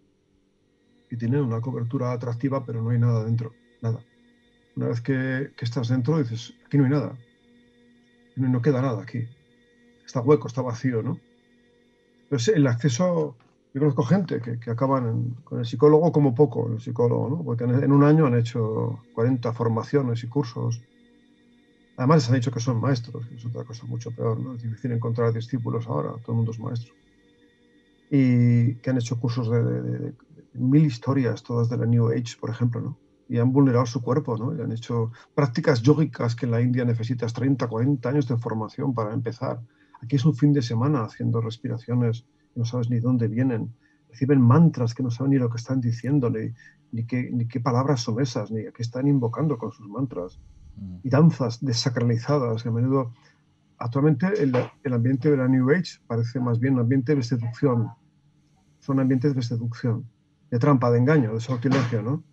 que tienen una cobertura atractiva, pero no hay nada dentro, nada. Una vez que estás dentro, dices, aquí no hay nada. No queda nada aquí. Está hueco, está vacío, ¿no? Entonces, el acceso... Yo conozco gente que acaban con el psicólogo como poco, el psicólogo, ¿no? Porque en un año han hecho 40 formaciones y cursos. Además les han dicho que son maestros, que es otra cosa mucho peor, ¿no? Es difícil encontrar discípulos ahora, todo el mundo es maestro. Y que han hecho cursos de 1000 historias, todas de la New Age, por ejemplo, ¿no? Y han vulnerado su cuerpo, ¿no? Y han hecho prácticas yógicas que en la India necesitas 30, 40 años de formación para empezar. Aquí es un fin de semana haciendo respiraciones que no sabes ni dónde vienen. Reciben mantras que no saben ni lo que están diciendo, ni qué palabras son esas, ni a qué están invocando con sus mantras. Y danzas desacralizadas, que a menudo... Actualmente el ambiente de la New Age parece más bien un ambiente de seducción. Son ambientes de seducción, de trampa, de engaño, de sortilegio, ¿no?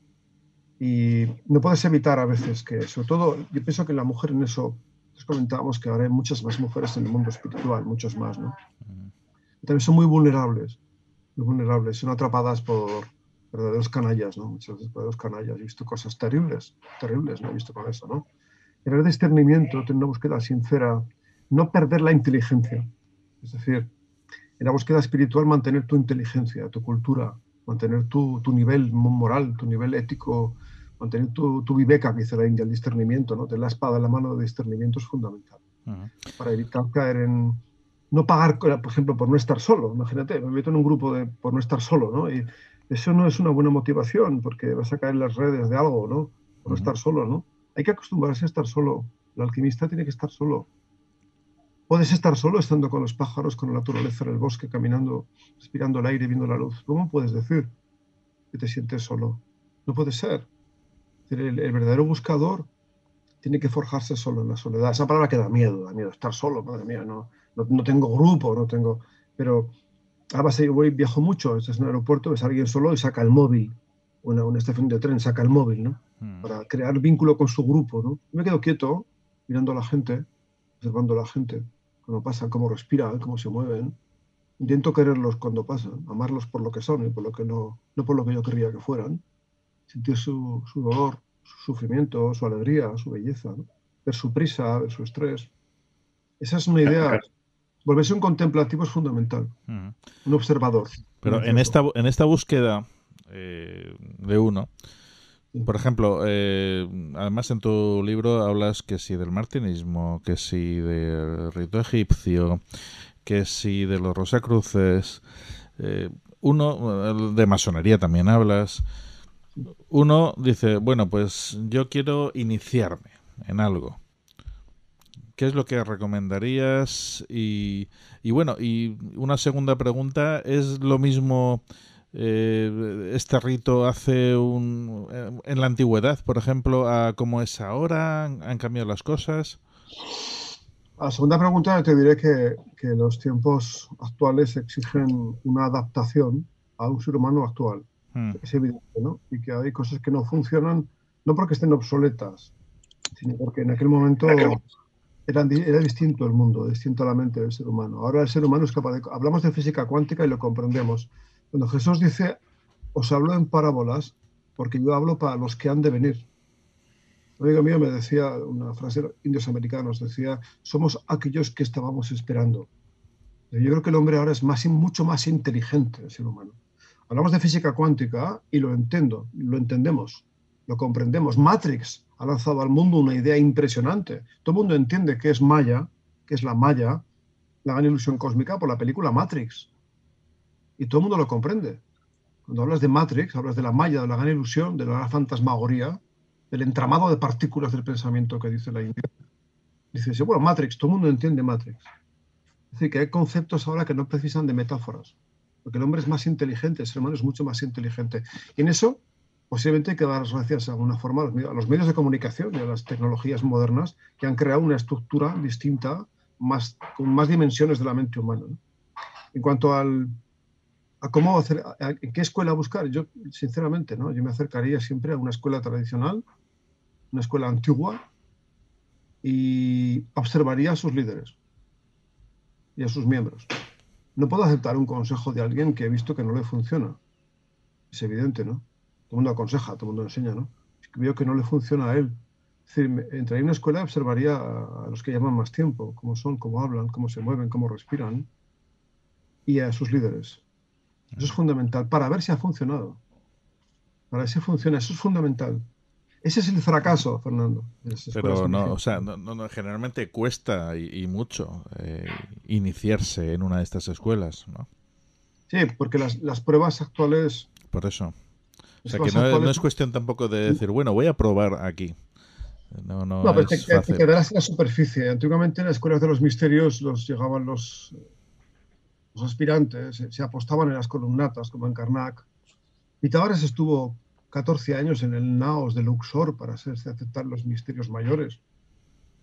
Y no puedes evitar a veces que, sobre todo, yo pienso que la mujer en eso, les comentábamos que ahora hay muchas más mujeres en el mundo espiritual, muchos más, ¿no? También son muy vulnerables, son atrapadas por verdaderos canallas, ¿no? Muchas veces verdaderos canallas. He visto cosas terribles, ¿no? He visto con eso, ¿no? Tener discernimiento, tener una búsqueda sincera, no perder la inteligencia. Es decir, en la búsqueda espiritual mantener tu inteligencia, tu cultura, mantener tu nivel moral, tu nivel ético, mantener tu viveka, que dice la India, el discernimiento, ¿no? Tener la espada en la mano de discernimiento es fundamental. Para evitar caer en... No pagar, por ejemplo, por no estar solo. Imagínate, me meto en un grupo por no estar solo, ¿no? Y eso no es una buena motivación, porque vas a caer en las redes de algo, ¿no? Por no estar solo, ¿no? Hay que acostumbrarse a estar solo. El alquimista tiene que estar solo. Puedes estar solo estando con los pájaros, con la naturaleza en el bosque, caminando, respirando el aire, viendo la luz. ¿Cómo puedes decir que te sientes solo? No puede ser. El verdadero buscador tiene que forjarse solo en la soledad. Esa palabra que da miedo, estar solo, madre mía, no tengo grupo, no tengo... Pero además yo viajo mucho, estás en el aeropuerto, ves a alguien solo y saca el móvil, o en una estación de tren saca el móvil, ¿no? Para crear vínculo con su grupo, ¿no? Yo me quedo quieto, mirando a la gente, observando a la gente, cuando pasan, cómo respiran, cómo se mueven. Intento quererlos cuando pasan, amarlos por lo que son y por lo que no por lo que yo querría que fueran. Sentir su dolor, su sufrimiento, su alegría, su belleza, ¿no? Ver su prisa, ver su estrés. Esa es una idea. Volverse un contemplativo es fundamental. Un observador. Pero en esta búsqueda de uno, por ejemplo, además en tu libro hablas que sí del martinismo, que sí del rito egipcio, que sí de los rosacruces, uno de masonería también hablas. Uno dice, bueno, pues yo quiero iniciarme en algo. ¿Qué es lo que recomendarías? Y bueno, y una segunda pregunta, ¿es lo mismo este rito en la antigüedad, por ejemplo, a cómo es ahora? ¿Han cambiado las cosas? A la segunda pregunta te diré que los tiempos actuales exigen una adaptación a un ser humano actual. Es evidente, ¿no? Y que hay cosas que no funcionan, no porque estén obsoletas, sino porque en aquel momento era distinto el mundo, distinto a la mente del ser humano. Ahora el ser humano es capaz de... Hablamos de física cuántica y lo comprendemos. Cuando Jesús dice, os hablo en parábolas, porque yo hablo para los que han de venir. Un amigo mío me decía una frase, indios americanos, decía, somos aquellos que estábamos esperando. Yo creo que el hombre ahora es mucho más inteligente, el ser humano. Hablamos de física cuántica y lo entendemos, lo comprendemos. Matrix ha lanzado al mundo una idea impresionante. Todo el mundo entiende qué es Maya, qué es la Maya, la gran ilusión cósmica, por la película Matrix. Y todo el mundo lo comprende. Cuando hablas de Matrix, hablas de la Maya, de la gran ilusión, de la gran fantasmagoría, del entramado de partículas del pensamiento que dice la India. Dices, bueno, Matrix, todo el mundo entiende Matrix. Es decir, que hay conceptos ahora que no precisan de metáforas, porque el hombre es más inteligente, el ser humano es mucho más inteligente. Y en eso, posiblemente hay que dar las gracias de alguna forma a los medios de comunicación y a las tecnologías modernas que han creado una estructura distinta, con más dimensiones de la mente humana, ¿no? En cuanto a cómo hacer, en qué escuela buscar, yo sinceramente, ¿no? Yo me acercaría siempre a una escuela tradicional, una escuela antigua, y observaría a sus líderes y a sus miembros. No puedo aceptar un consejo de alguien que he visto que no le funciona. Es evidente, ¿no? Todo el mundo aconseja, todo el mundo enseña, ¿no? Es que veo que no le funciona a él. Es decir, entraría en una escuela y observaría a los que llevan más tiempo, cómo son, cómo hablan, cómo se mueven, cómo respiran, y a sus líderes. Eso es fundamental para ver si ha funcionado. Para ver si funciona, eso es fundamental. Ese es el fracaso, Fernando. Pero no, o sea, no, generalmente cuesta y mucho iniciarse en una de estas escuelas, ¿no? Sí, porque las pruebas actuales... Por eso. O sea, que no es cuestión tampoco de decir, bueno, voy a probar aquí. No, pero es te fácil. quedarás en la superficie. Antiguamente en las escuelas de los misterios llegaban los aspirantes, se apostaban en las columnatas, como en Karnak. Pitágoras estuvo 14 años en el naos de Luxor para hacerse aceptar los misterios mayores.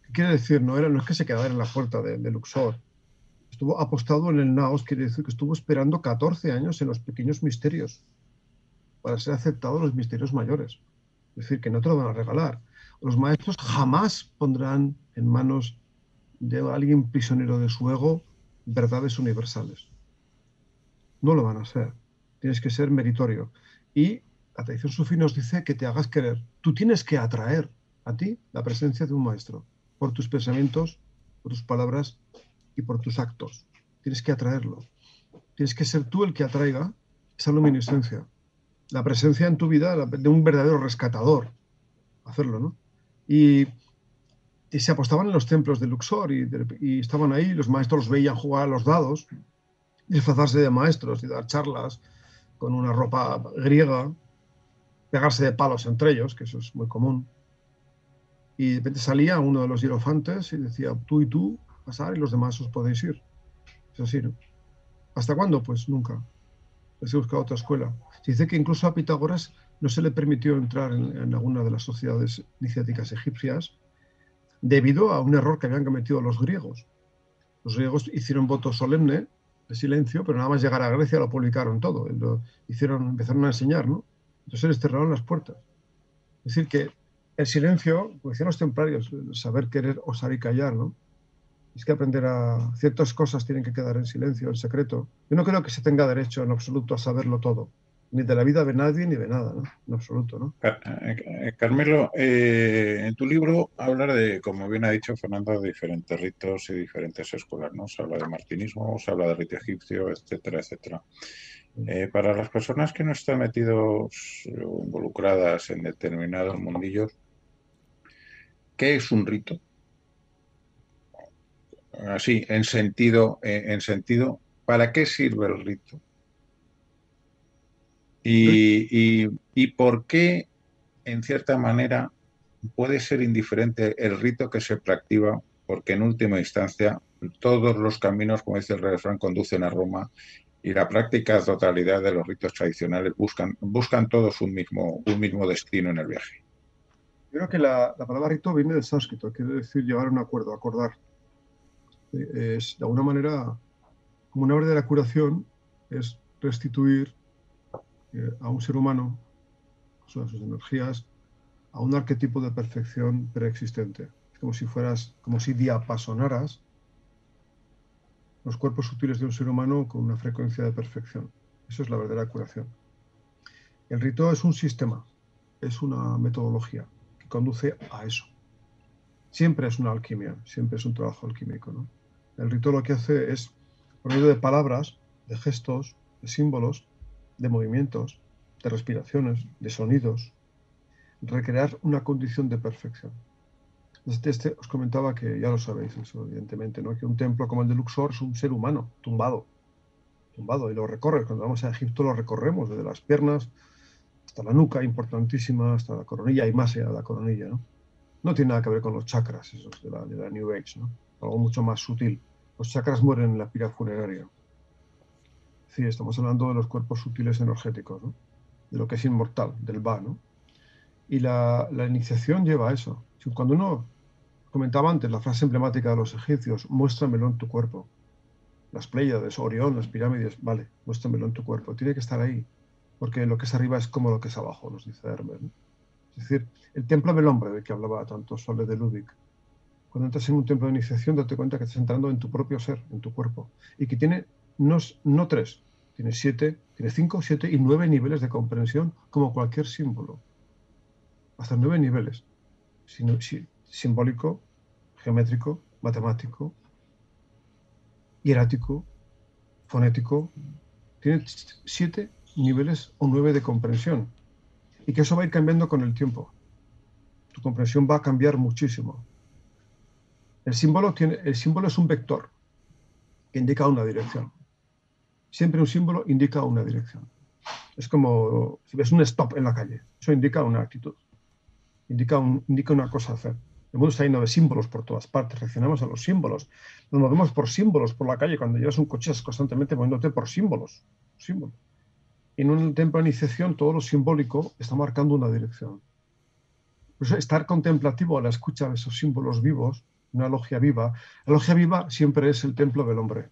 ¿Qué quiere decir? No es que se quedara en la puerta de Luxor. Estuvo apostado en el naos, quiere decir que estuvo esperando 14 años en los pequeños misterios para ser aceptado en los misterios mayores. Es decir, que no te lo van a regalar. Los maestros jamás pondrán en manos de alguien prisionero de su ego verdades universales. No lo van a hacer. Tienes que ser meritorio. Y la tradición sufí nos dice que te hagas querer. Tú tienes que atraer a ti la presencia de un maestro por tus pensamientos, por tus palabras y por tus actos. Tienes que atraerlo. Tienes que ser tú el que atraiga esa luminiscencia, la presencia en tu vida de un verdadero rescatador. Hacerlo, ¿no? Y se apostaban en los templos de Luxor y estaban ahí, los maestros los veían jugar a los dados, disfrazarse de maestros y dar charlas con una ropa griega, pegarse de palos entre ellos, que eso es muy común. Y de repente salía uno de los hierofantes y decía, tú y tú pasar y los demás os podéis ir. Es así, ¿no? ¿Hasta cuándo? Pues nunca. Se busca otra escuela. Se dice que incluso a Pitágoras no se le permitió entrar en alguna de las sociedades iniciáticas egipcias debido a un error que habían cometido los griegos. Los griegos hicieron voto solemne de silencio, pero nada más llegar a Grecia lo publicaron todo. Empezaron a enseñar, ¿no? Entonces les cerraron las puertas. Es decir, que el silencio, como decían los templarios, el saber querer, osar y callar, ¿no? Es que aprender a... Ciertas cosas tienen que quedar en silencio, en secreto. Yo no creo que se tenga derecho en absoluto a saberlo todo. Ni de la vida de nadie, ni de nada, ¿no? En absoluto, ¿no? Carmelo, en tu libro hablas de, como bien ha dicho Fernando, de diferentes ritos y diferentes escuelas, ¿no? Se habla de martinismo, se habla de rito egipcio, etcétera, etcétera. Para las personas que no están metidos o involucradas en determinados mundillos, ¿qué es un rito? Así, en sentido, ¿para qué sirve el rito? Y por qué, en cierta manera, puede ser indiferente el rito que se practica, porque en última instancia todos los caminos, como dice el refrán, conducen a Roma, y la práctica totalidad de los ritos tradicionales buscan todos un mismo destino en el viaje. Yo creo que la palabra rito viene del sánscrito, quiere decir llegar a un acuerdo, acordar. Es, de alguna manera, como una verdadera curación, es restituir a un ser humano, a sus energías, a un arquetipo de perfección preexistente. Es como si diapasonaras los cuerpos sutiles de un ser humano con una frecuencia de perfección. Eso es la verdadera curación. El rito es un sistema, es una metodología que conduce a eso. Siempre es una alquimia, siempre es un trabajo alquímico, ¿no? El rito lo que hace es, por medio de palabras, de gestos, de símbolos, de movimientos, de respiraciones, de sonidos, recrear una condición de perfección. Os comentaba que ya lo sabéis eso, evidentemente, ¿no? Que un templo como el de Luxor es un ser humano tumbado, y lo recorres. Cuando vamos a Egipto lo recorremos desde las piernas hasta la nuca, importantísima, hasta la coronilla y más allá de la coronilla, ¿no? No tiene nada que ver con los chakras esos de la New Age, ¿no? Algo mucho más sutil. Los chakras mueren en la pira funeraria. Sí, estamos hablando de los cuerpos sutiles energéticos, ¿no? De lo que es inmortal, del Ba, ¿no? Y la iniciación lleva a eso. Cuando uno comentaba antes la frase emblemática de los egipcios, muéstramelo en tu cuerpo. Las Pléyades, Orión, las pirámides, vale, muéstramelo en tu cuerpo. Tiene que estar ahí, porque lo que es arriba es como lo que es abajo, nos dice Hermes, ¿no? Es decir, el templo del hombre, del que hablaba tanto Sole de Ludwig. Cuando entras en un templo de iniciación, date cuenta que estás entrando en tu propio ser, en tu cuerpo. Y que tiene no 3, tiene 7, tiene 5, 7 y 9 niveles de comprensión, como cualquier símbolo. Hasta 9 niveles. Simbólico, geométrico, matemático, hierático, fonético. Tiene 7 niveles o 9 de comprensión. Y que eso va a ir cambiando con el tiempo. Tu comprensión va a cambiar muchísimo. El símbolo es un vector que indica una dirección. Siempre un símbolo indica una dirección. Es como si ves un stop en la calle. Eso indica una actitud. Indica una cosa a hacer. El mundo está lleno de símbolos por todas partes. Reaccionamos a los símbolos. Nos movemos por símbolos por la calle. Cuando llevas un coche estás constantemente moviéndote por símbolos. En un templo de iniciación todo lo simbólico está marcando una dirección. Por eso estar contemplativo a la escucha de esos símbolos vivos, una logia viva. La logia viva siempre es el templo del hombre.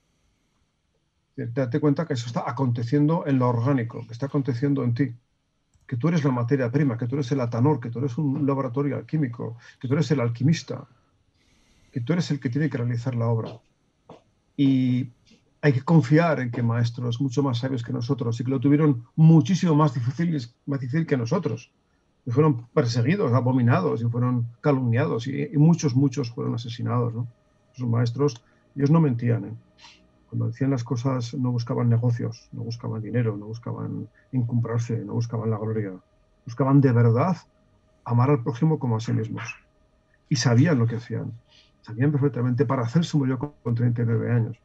Date cuenta que eso está aconteciendo en lo orgánico, que está aconteciendo en ti. Que tú eres la materia prima, que tú eres el atanor, que tú eres un laboratorio alquímico, que tú eres el alquimista, que tú eres el que tiene que realizar la obra. Y hay que confiar en que maestros mucho más sabios que nosotros y que lo tuvieron muchísimo más difícil que nosotros. Y fueron perseguidos, abominados, y fueron calumniados, y muchos fueron asesinados, ¿no? Esos maestros, ellos no mentían, ¿eh? Cuando decían las cosas no buscaban negocios, no buscaban dinero, no buscaban encumbrarse, no buscaban la gloria. Buscaban de verdad amar al prójimo como a sí mismos. Y sabían lo que hacían. Sabían perfectamente. Paracelso murió con 39 años.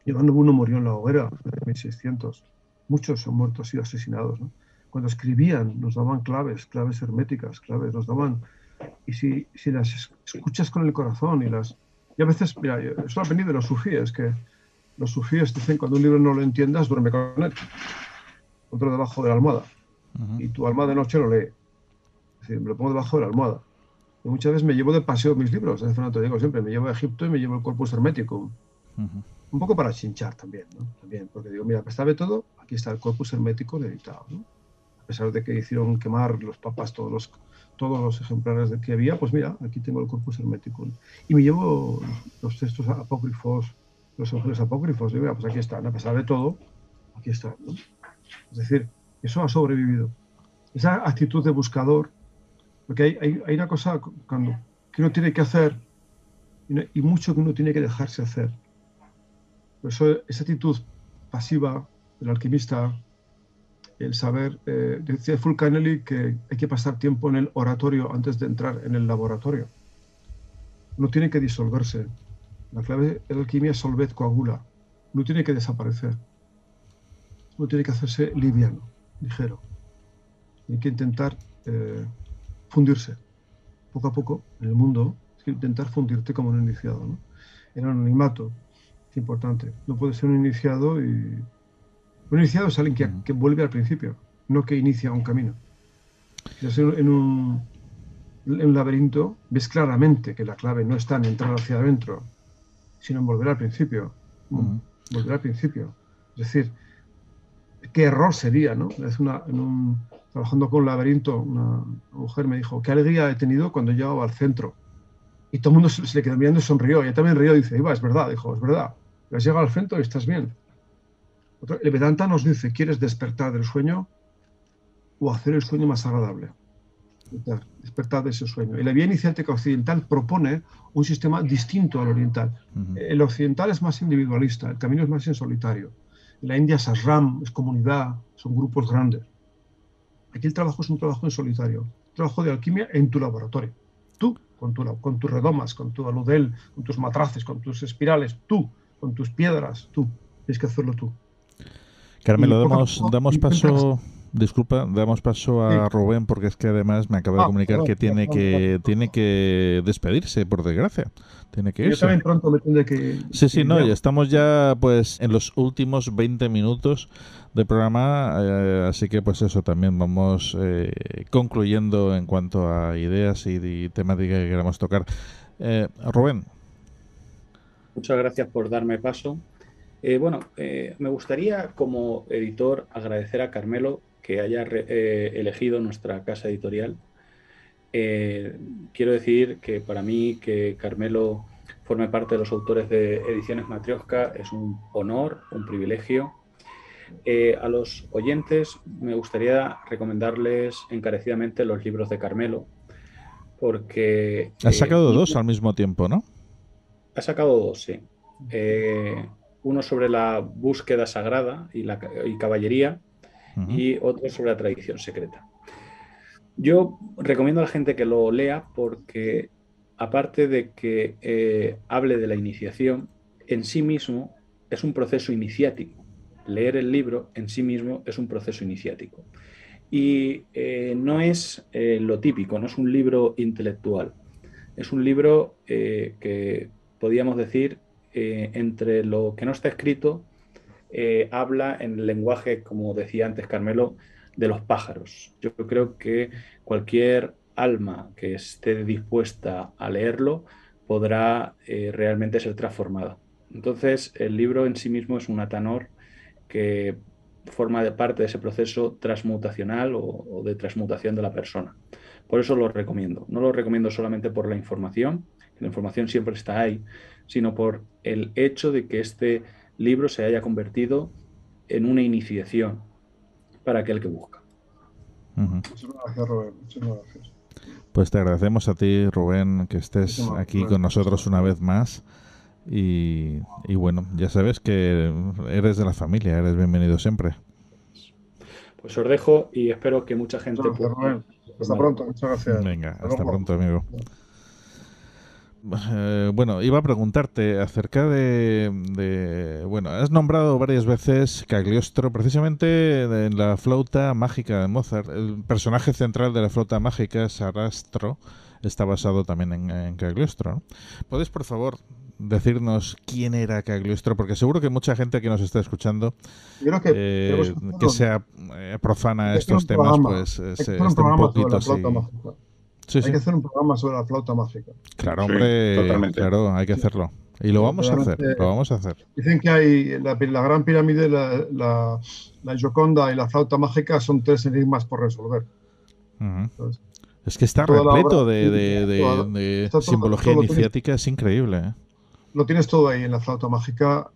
Iván I murió en la hoguera en 1600. Muchos han muerto, han sido asesinados, ¿no? Cuando escribían nos daban claves herméticas, nos daban... Y si las escuchas con el corazón y a veces, mira, eso lo aprendí de los sufíes, que los sufíes dicen cuando un libro no lo entiendas, duerme con él. Otro debajo de la almohada. Y tu alma de noche lo lee. Es decir, me lo pongo debajo de la almohada. Y muchas veces me llevo de paseo mis libros. A Fernando te digo siempre, me llevo a Egipto y me llevo el Corpus Hermeticum. Un poco para chinchar también, ¿no? También, porque digo, mira, a pesar de todo, aquí está el Corpus Hermeticum editado, ¿no? A pesar de que hicieron quemar los papas todos los ejemplares que había, pues mira, aquí tengo el Corpus Hermeticum. Y me llevo los textos apócrifos, los evangelios apócrifos, y mira, pues aquí están, a pesar de todo, aquí están, ¿no? Es decir, eso ha sobrevivido. Esa actitud de buscador, porque hay una cosa que uno tiene que hacer y mucho que uno tiene que dejarse hacer. Por eso esa actitud pasiva del alquimista, el saber, decía Fulcanelli que hay que pasar tiempo en el oratorio antes de entrar en el laboratorio. No tiene que disolverse. La clave de la alquimia es solvet coagula. No tiene que desaparecer. No tiene que hacerse liviano, ligero. Hay que intentar fundirse. Poco a poco, en el mundo, es que intentar fundirte como un iniciado, ¿no? El anonimato es importante. No puede ser un iniciado y... Un iniciado es alguien que vuelve al principio, no que inicia un camino. Si estás en un laberinto, ves claramente que la clave no está en entrar hacia adentro, sino en volver al principio. Volver al principio. Es decir, qué error sería, ¿no? Trabajando con un laberinto, una mujer me dijo, qué alegría he tenido cuando llegaba al centro. Y todo el mundo se le quedó mirando y sonrió. Y ella también rió y dice, Iba, es verdad. Dijo, es verdad. Has llegado al centro y estás bien. El Vedanta nos dice, ¿quieres despertar del sueño o hacer el sueño más agradable? Despertar de ese sueño. Y la vía iniciática occidental propone un sistema distinto al oriental. El occidental es más individualista, el camino es más en solitario. En la India es ashram, es comunidad, son grupos grandes. Aquí el trabajo es un trabajo en solitario, un trabajo de alquimia en tu laboratorio. Tú, con tus redomas, con tu aludel, con tus matraces, con tus espirales, tú, con tus piedras, tú. Tienes que hacerlo tú. Carmelo, damos paso... Disculpa, damos paso a Rubén porque es que además me acaba de comunicar que tiene que despedirse, por desgracia. Tiene que irse. Yo también pronto me tendré que... Sí, no, ya estamos ya pues en los últimos 20 minutos del programa, así que pues eso, también vamos concluyendo en cuanto a ideas y temática que queramos tocar. Rubén. Muchas gracias por darme paso. Me gustaría como editor agradecer a Carmelo que haya elegido nuestra casa editorial. Quiero decir que para mí que Carmelo forme parte de los autores de Ediciones Matrioska es un honor, un privilegio. A los oyentes me gustaría recomendarles encarecidamente los libros de Carmelo, porque... Has sacado dos al mismo tiempo, ¿no? Ha sacado dos, sí. Uno sobre la búsqueda sagrada y caballería, y otro sobre la tradición secreta. Yo recomiendo a la gente que lo lea porque, aparte de que hable de la iniciación, en sí mismo es un proceso iniciático. Leer el libro en sí mismo es un proceso iniciático. Y no es lo típico, no es un libro intelectual. Es un libro que podríamos decir entre lo que no está escrito, habla en el lenguaje, como decía antes Carmelo, de los pájaros. Yo creo que cualquier alma que esté dispuesta a leerlo podrá realmente ser transformada. Entonces, el libro en sí mismo es un atanor que forma parte de ese proceso transmutacional o de transmutación de la persona. Por eso lo recomiendo. No lo recomiendo solamente por la información siempre está ahí, sino por el hecho de que este libro se haya convertido en una iniciación para aquel que busca. Muchas gracias, Rubén. Muchas gracias. Pues te agradecemos a ti, Rubén, que estés aquí con nosotros una vez más. Y bueno, ya sabes que eres de la familia, eres bienvenido siempre. Pues os dejo y espero que mucha gente... Rubén. Hasta pronto, muchas gracias. Venga, hasta pronto, amigo. Bueno, iba a preguntarte acerca bueno, has nombrado varias veces Cagliostro, precisamente en la flauta mágica de Mozart. El personaje central de la flauta mágica, Sarastro, está basado también en Cagliostro, ¿no? ¿Puedes, por favor, decirnos quién era Cagliostro? Porque seguro que mucha gente que nos está escuchando, que sea profana estos temas, pues está un poquito así. Sí, hay que hacer un programa sobre la flauta mágica. Claro, hombre, totalmente. Claro, hay que hacerlo. Y lo vamos a hacer, Dicen que hay la gran pirámide, la Gioconda y la flauta mágica son tres enigmas por resolver. Entonces, es que está repleto de simbología iniciática, es increíble. Lo tienes todo ahí en la flauta mágica.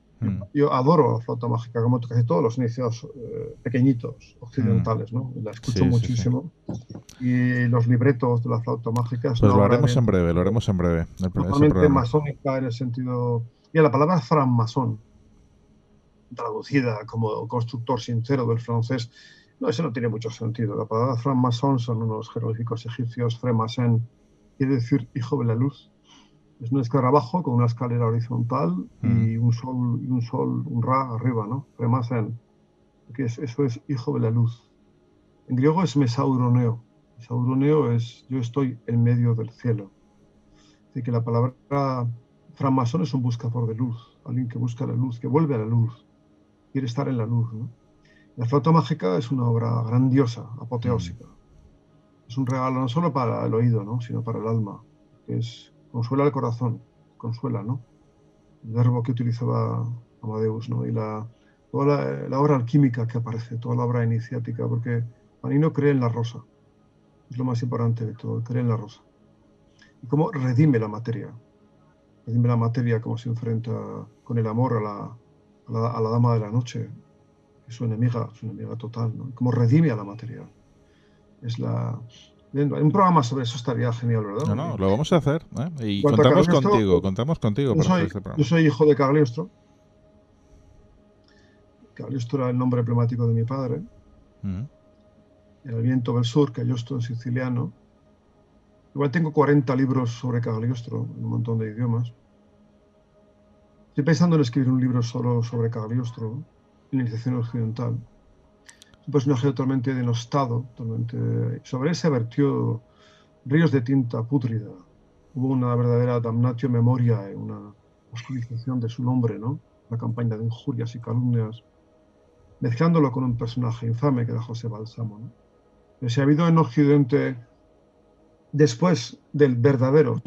Yo adoro la flauta mágica, como casi todos los iniciados pequeñitos occidentales, ¿no? La escucho muchísimo. Y los libretos de la flauta mágica... Pues lo haremos en breve, Totalmente masónica en el sentido... Y la palabra francmasón, traducida como constructor sincero del francés, no, eso no tiene mucho sentido. La palabra francmasón son unos jeroglíficos egipcios, fremasen, quiere decir hijo de la luz. Es un escarabajo con una escalera horizontal y un sol, un ra arriba, ¿no? Fremasen. Eso es hijo de la luz. En griego es mesauroneo. Mesauroneo es yo estoy en medio del cielo. Así que la palabra francmasón es un buscador de luz, alguien que busca la luz, que vuelve a la luz, quiere estar en la luz, ¿no? La flauta mágica es una obra grandiosa, apoteósica. Es un regalo no solo para el oído, ¿no? Sino para el alma, que es consuela el corazón, consuela, ¿no? El verbo que utilizaba Amadeus, ¿no? Y la toda la obra alquímica que aparece, toda la obra iniciática, porque Panino cree en la rosa. Es lo más importante de todo, cree en la rosa. Y cómo redime la materia. Redime la materia, cómo se enfrenta con el amor a la dama de la noche, que es su enemiga total, ¿no? Cómo redime a la materia. Un programa sobre eso estaría genial, ¿verdad? No, lo vamos a hacer, ¿eh? Y Contamos contigo para hacer este programa. Yo soy hijo de Cagliostro. Cagliostro era el nombre emblemático de mi padre. El viento del sur, Cagliostro en siciliano. Igual tengo 40 libros sobre Cagliostro, en un montón de idiomas. Estoy pensando en escribir un libro solo sobre Cagliostro, iniciación occidental. Es un personaje totalmente denostado, sobre él se vertió ríos de tinta pútrida. Hubo una verdadera damnatio memoria, una oscurización de su nombre, ¿no? Una campaña de injurias y calumnias, mezclándolo con un personaje infame que era José Balsamo, ¿no? Pero si ha habido en Occidente, después del verdadero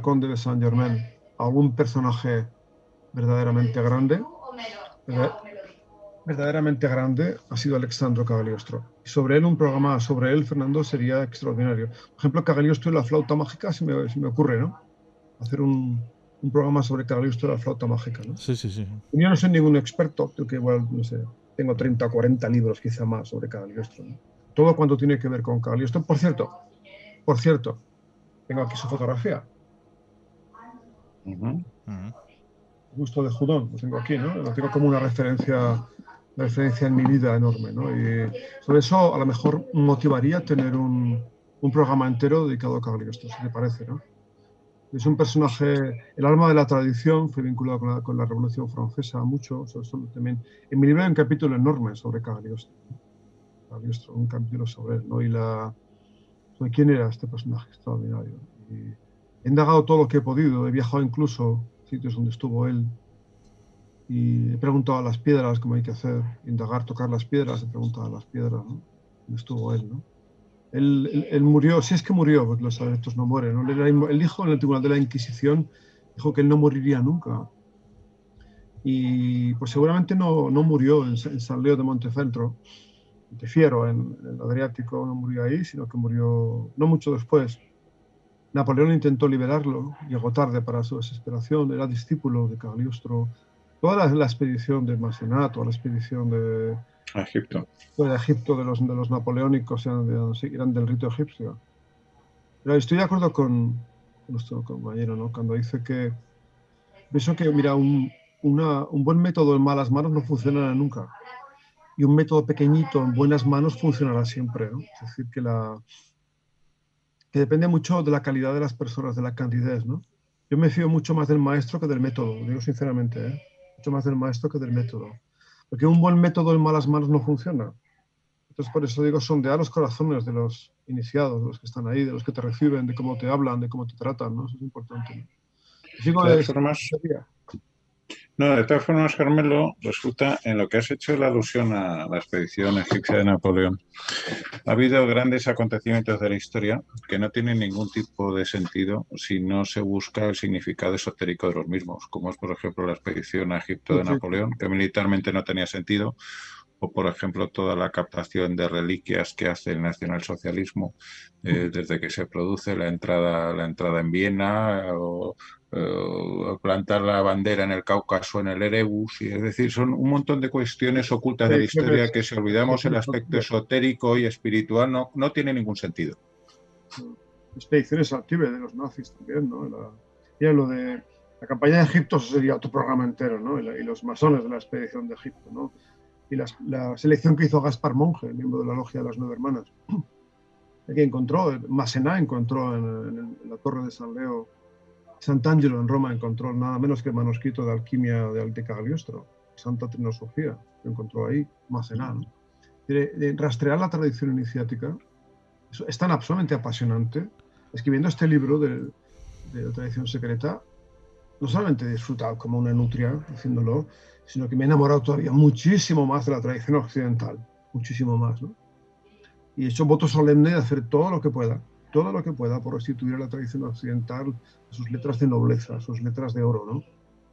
conde de Saint Germain, algún personaje verdaderamente grande ha sido Alessandro Cagliostro. Y sobre él, un programa sobre él, Fernando, sería extraordinario. Por ejemplo, Cagliostro y la flauta mágica, si me ocurre, ¿no? Hacer un programa sobre Cagliostro y la flauta mágica, ¿no? Sí. Yo no soy ningún experto, yo que igual, no sé, tengo 30 o 40 libros quizá más sobre Cagliostro, ¿no? Todo cuanto tiene que ver con Cagliostro. Por cierto, tengo aquí su fotografía. Gusto de Judón, lo tengo aquí, ¿no? Lo tengo como una referencia en mi vida enorme, ¿no? Y sobre eso a lo mejor motivaría tener un programa entero dedicado a Cagliostro, si te parece, ¿no? Es un personaje, el alma de la tradición, fue vinculado con la Revolución Francesa mucho, sobre eso también. En mi libro hay un capítulo enorme sobre Cagliostro, un capítulo sobre él, ¿no? Sobre quién era este personaje extraordinario. Y he indagado todo lo que he podido, he viajado incluso a sitios donde estuvo él y he preguntado a las piedras cómo hay que hacer, indagar, tocar las piedras, he preguntado a las piedras, ¿no? ¿Dónde estuvo él, no? Él murió, si es que murió, porque los adeptos no mueren, ¿no? Él dijo en el Tribunal de la Inquisición, dijo que él no moriría nunca. Y pues seguramente no murió en San Leo de Montefeltro, Montefiero, en el Adriático, no murió ahí, sino que murió no mucho después. Napoleón intentó liberarlo, llegó tarde para su desesperación, era discípulo de Cagliostro. Toda la expedición de Massena, toda la expedición de Egipto. De Egipto, de los napoleónicos, eran del rito egipcio. Pero estoy de acuerdo con nuestro compañero, ¿no? Cuando dice que pienso que, mira, un buen método en malas manos no funcionará nunca. Y un método pequeñito en buenas manos funcionará siempre, ¿no? Es decir, que depende mucho de la calidad de las personas, de la candidez, ¿no? Yo me fío mucho más del maestro que del método, lo digo sinceramente, ¿eh? Mucho más del maestro que del método. Porque un buen método en malas manos no funciona. Entonces, por eso digo, sondear los corazones de los iniciados, de los que están ahí, de los que te reciben, de cómo te hablan, de cómo te tratan, ¿no? Eso es importante, ¿no? De todas formas, Carmelo, resulta en lo que has hecho la alusión a la expedición egipcia de Napoleón. Ha habido grandes acontecimientos de la historia que no tienen ningún tipo de sentido si no se busca el significado esotérico de los mismos, como es, por ejemplo, la expedición a Egipto de Napoleón, que militarmente no tenía sentido, o, por ejemplo, toda la captación de reliquias que hace el nacionalsocialismo desde que se produce la entrada en Viena, o plantar la bandera en el Cáucaso, en el Erebus, es decir, son un montón de cuestiones ocultas de la historia que si olvidamos el aspecto esotérico y espiritual no tiene ningún sentido. Expediciones al Tíbet de los nazis también, ¿no? Lo de la campaña de Egipto, eso sería otro programa entero, ¿no? Y los masones de la expedición de Egipto, ¿no? Y la selección que hizo Gaspar Monge, miembro de la Logia de las Nueve Hermanas, que encontró, Massena encontró en la Torre de San Leo, Sant'Angelo en Roma encontró nada menos que el manuscrito de alquimia de Cagliostro, Santa Trinosofía, lo encontró ahí, Massena, ¿no? De rastrear la tradición iniciática, eso es tan absolutamente apasionante. Escribiendo este libro de la tradición secreta, no solamente he disfrutado como una nutria haciéndolo, sino que me he enamorado todavía muchísimo más de la tradición occidental, muchísimo más, ¿no? Y he hecho voto solemne de hacer todo lo que pueda por restituir a la tradición occidental sus letras de nobleza, sus letras de oro, ¿no?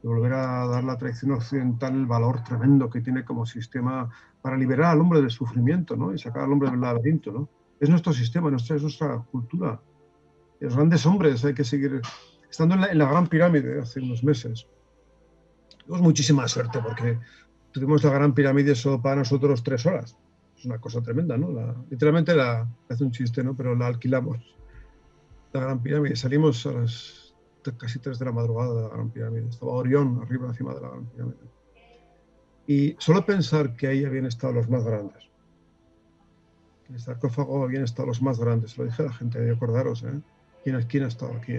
de volver a dar a la tradición occidental el valor tremendo que tiene como sistema para liberar al hombre del sufrimiento, ¿no? Y sacar al hombre del laberinto, ¿no? Es nuestro sistema, es nuestra cultura. Los grandes hombres hay que seguir... Estando en la Gran Pirámide hace unos meses, tuvimos muchísima suerte porque tuvimos la Gran Pirámide solo para nosotros 3 horas. Es una cosa tremenda, ¿no? Literalmente hace un chiste, ¿no? Pero la alquilamos. La Gran Pirámide. Salimos a las casi 3 de la madrugada de la Gran Pirámide. Estaba Orión arriba encima de la Gran Pirámide. Y solo pensar que ahí habían estado los más grandes. En el sarcófago habían estado los más grandes. Lo dije a la gente, de acordaros, ¿eh? ¿Quién ha estado aquí?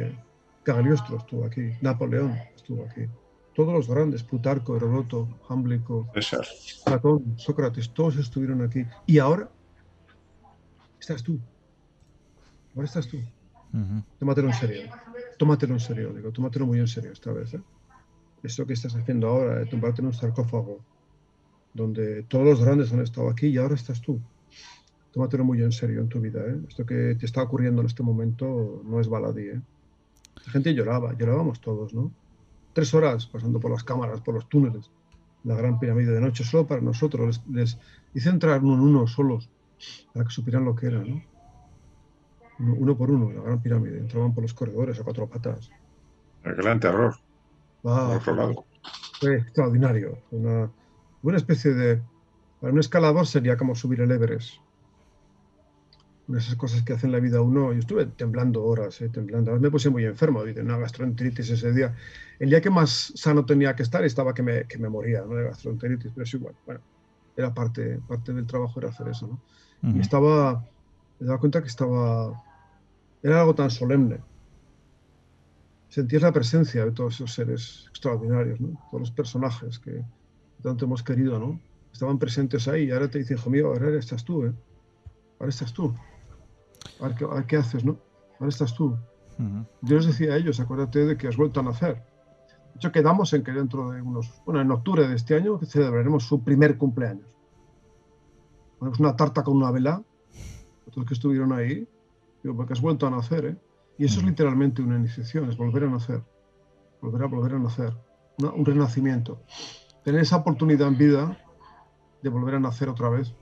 Cagliostro estuvo aquí. Napoleón estuvo aquí. Todos los grandes, Plutarco, Heródoto, Jámblico, Platón, Sócrates, todos estuvieron aquí. Y ahora estás tú. Ahora estás tú. Tómatelo en serio. Tómatelo en serio, digo. Tómatelo muy en serio esta vez, ¿eh? Esto que estás haciendo ahora, de tumbarte en un sarcófago, donde todos los grandes han estado aquí y ahora estás tú. Tómatelo muy en serio en tu vida, ¿eh? Esto que te está ocurriendo en este momento no es baladí, ¿eh? La gente llorábamos todos, ¿no? 3 horas pasando por las cámaras, por los túneles, la Gran Pirámide de noche, solo para nosotros. Les hice entrar uno en uno solos, para que supieran lo que era, ¿no? Uno por uno, la Gran Pirámide. Entraban por los corredores a 4 patas. El gran terror. Por otro lado. Fue extraordinario. Una especie de... Para un escalador sería como subir el Everest. Una de esas cosas que hace en la vida uno. Yo estuve temblando horas, temblando. Me puse muy enfermo, de una gastroenteritis ese día. El día que más sano tenía que estar estaba que me moría, ¿no? De gastroenteritis, pero es igual. Bueno, era parte del trabajo era hacer eso, ¿no? Y me daba cuenta que era algo tan solemne. Sentías la presencia de todos esos seres extraordinarios, ¿no? Todos los personajes que tanto hemos querido, ¿no? Estaban presentes ahí y ahora te dicen, hijo mío, ahora estás tú, ¿eh? Ahora estás tú. A ver qué haces, ¿no? Ahora estás tú. Yo les decía a ellos, acuérdate de que has vuelto a nacer. De hecho, quedamos en que dentro de en octubre de este año celebraremos su primer cumpleaños. Ponemos una tarta con una vela, todos que estuvieron ahí, digo, porque has vuelto a nacer, ¿eh? Y eso es literalmente una iniciación, es volver a nacer. Volver a nacer. Un renacimiento. Tener esa oportunidad en vida de volver a nacer otra vez.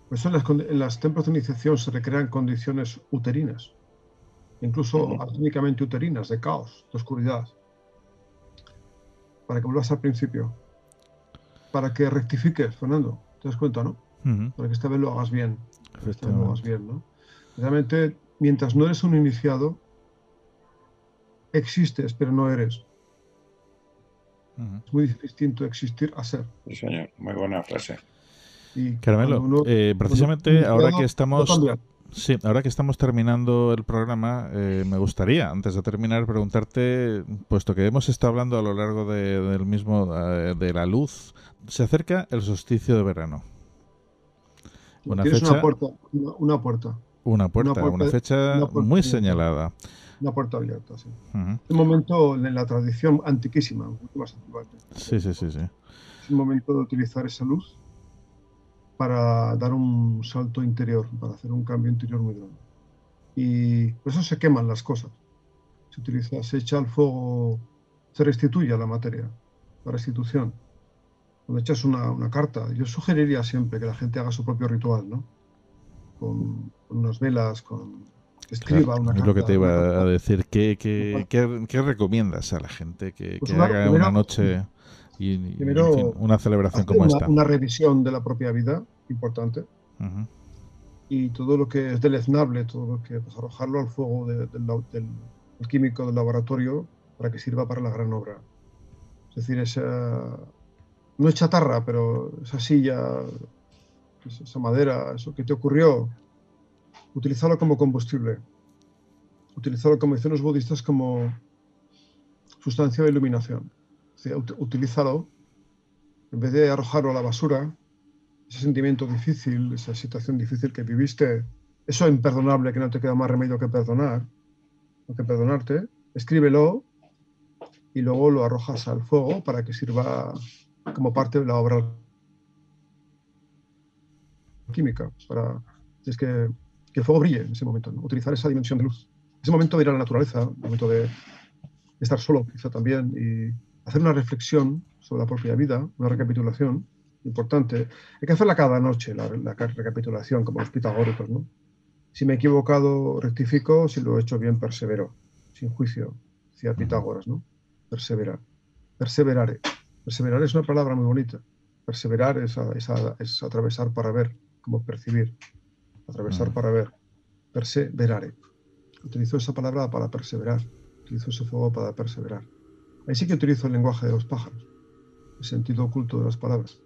Por eso en los templos de iniciación se recrean condiciones uterinas, incluso anatómicamente uterinas, de caos, de oscuridad, para que vuelvas al principio, para que rectifiques, Fernando, ¿te das cuenta, no? Para que esta vez lo hagas bien, ¿no? Realmente, mientras no eres un iniciado, existes, pero no eres. Es muy distinto existir a ser. Sí, señor, muy buena frase. Caramelo, precisamente ahora que estamos terminando el programa, me gustaría, antes de terminar, preguntarte, puesto que hemos estado hablando a lo largo del mismo de la luz, se acerca el solsticio de verano. Una fecha muy señalada. Una puerta abierta, sí. Un momento en la tradición antiquísima, Sí. Es un momento de utilizar esa luz para dar un salto interior, para hacer un cambio interior muy grande. Y por eso se queman las cosas. Se echa al fuego, se restituye a la materia, la restitución. Cuando echas una carta, yo sugeriría siempre que la gente haga su propio ritual, ¿no? Con unas velas, que escriba una carta. Es lo que te iba a decir. ¿Qué recomiendas a la gente que haga una noche... Y primero, en fin, una celebración como esta. Una revisión de la propia vida, importante. Y todo lo que es deleznable, todo lo que pues, arrojarlo al fuego del químico del laboratorio para que sirva para la gran obra. Es decir, no es chatarra, pero esa silla, esa madera, eso que te ocurrió, utilizarlo como combustible. Utilizarlo, como dicen los budistas, como sustancia de iluminación. Utilízalo, en vez de arrojarlo a la basura, ese sentimiento difícil, esa situación difícil que viviste, eso imperdonable que no te queda más remedio que perdonar, o que perdonarte, escríbelo y luego lo arrojas al fuego para que sirva como parte de la obra química, es que el fuego brille en ese momento, ¿no? Utilizar esa dimensión de luz, ese momento de ir a la naturaleza, el momento de estar solo quizá también, y hacer una reflexión sobre la propia vida, una recapitulación importante. Hay que hacerla cada noche, la recapitulación, como los pitagóricos, ¿no? Si me he equivocado, rectifico; si lo he hecho bien, persevero, sin juicio, decía Pitágoras, ¿no? Perseverar. Perseverare. Perseverar es una palabra muy bonita. Perseverar es atravesar para ver, como percibir. Atravesar para ver. Perseverare. Utilizo esa palabra para perseverar. Utilizo ese fuego para perseverar. Ahí sí que utilizo el lenguaje de los pájaros, el sentido oculto de las palabras.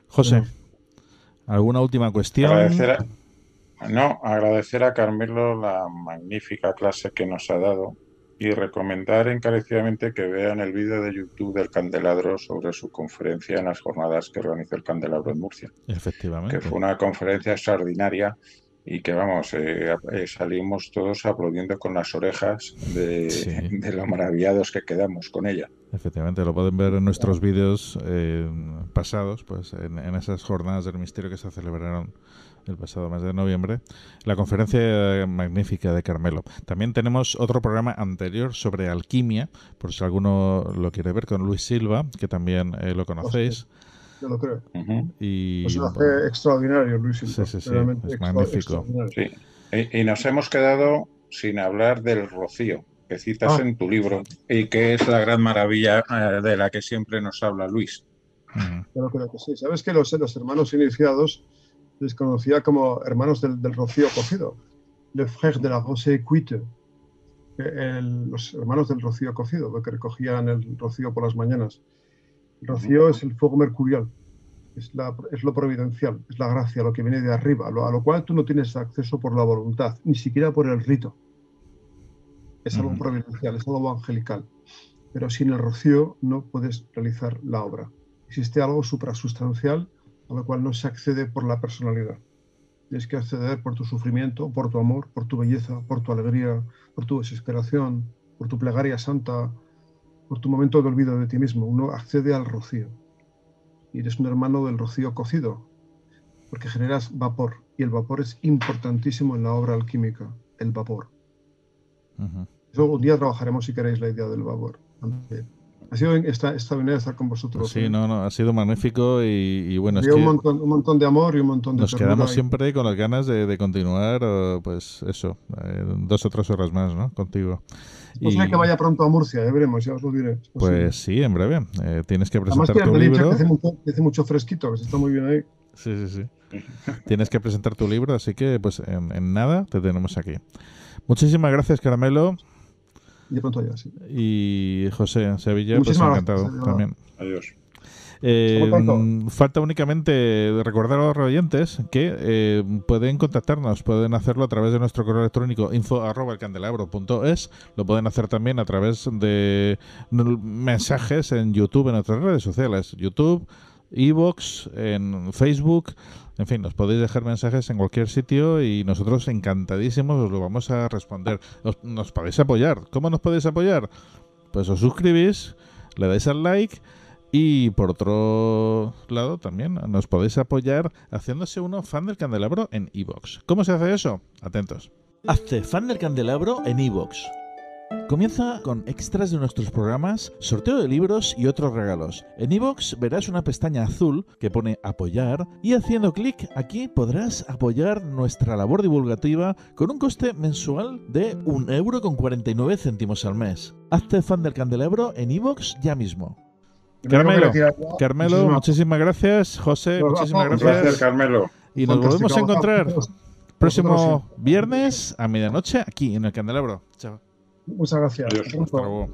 José, ¿alguna última cuestión? Agradecer a Carmelo la magnífica clase que nos ha dado y recomendar encarecidamente que vean el vídeo de YouTube del Candelabro sobre su conferencia en las jornadas que organizó el Candelabro en Murcia. Efectivamente. Que fue una conferencia extraordinaria y que, salimos todos aplaudiendo con las orejas de lo maravillados que quedamos con ella. Efectivamente, lo pueden ver en nuestros vídeos pasados, pues en esas jornadas del misterio que se celebraron el pasado mes de noviembre, la conferencia magnífica de Carmelo. También tenemos otro programa anterior sobre alquimia, por si alguno lo quiere ver, con Luis Silva, que también lo conocéis. Yo lo creo. Y pues lo hace extraordinario, Luis Silva. Sí, es magnífico. Sí. Y nos hemos quedado sin hablar del rocío, que citas en tu libro, y que es la gran maravilla de la que siempre nos habla Luis. Yo creo que sí. ¿Sabes que los hermanos iniciados les conocía como hermanos del rocío cocido? Le frère de la rosée cuite. Los hermanos del rocío cocido, que recogían el rocío por las mañanas. El rocío es el fuego mercurial, es lo providencial, es la gracia, lo que viene de arriba, a lo cual tú no tienes acceso por la voluntad, ni siquiera por el rito. Es algo providencial, es algo angelical. Pero sin el rocío no puedes realizar la obra. Existe algo suprasustancial a lo cual no se accede por la personalidad. Tienes que acceder por tu sufrimiento, por tu amor, por tu belleza, por tu alegría, por tu desesperación, por tu plegaria santa, por tu momento de olvido de ti mismo. Uno accede al rocío. Y eres un hermano del rocío cocido, porque generas vapor. Y el vapor es importantísimo en la obra alquímica, el vapor. Eso un día trabajaremos, si queréis, la idea del vapor. Ha sido extraordinario estar con vosotros. Sí, ha sido magnífico y bueno, es que un montón de amor y un montón de nos quedamos siempre con las ganas de continuar, pues eso, 2 o 3 horas más, ¿no? Contigo. Es que vaya pronto a Murcia, veremos, ya os lo diré. Pues sí, en breve. Tienes que presentar tu libro. Que hace mucho fresquito, que se está muy bien ahí. Sí. Tienes que presentar tu libro, así que pues en nada te tenemos aquí. Muchísimas gracias, Carmelo. Y de pronto ya, sí. Y José Sevilla, pues encantado también. Adiós. Falta únicamente recordar a los oyentes que pueden contactarnos, pueden hacerlo a través de nuestro correo electrónico info@elcandelabro.es, lo pueden hacer también a través de mensajes en YouTube, en otras redes sociales, YouTube, iVoox, en Facebook, en fin, nos podéis dejar mensajes en cualquier sitio y nosotros encantadísimos os lo vamos a responder. Nos podéis apoyar. ¿Cómo nos podéis apoyar? Pues os suscribís, le dais al like y por otro lado también nos podéis apoyar haciéndose uno fan del Candelabro en iVoox. ¿Cómo se hace eso? Atentos. Hazte fan del Candelabro en iVoox. Comienza con extras de nuestros programas, sorteo de libros y otros regalos. En iVoox verás una pestaña azul que pone apoyar y haciendo clic aquí podrás apoyar nuestra labor divulgativa con un coste mensual de 1,49 € al mes. Hazte fan del Candelabro en iVoox ya mismo. Carmelo, muchísimas gracias. José, muchísimas gracias. Gracias, Carmelo. Y nos volvemos a encontrar próximo viernes a medianoche aquí en el Candelabro. Chao. Muchas gracias. Hasta luego.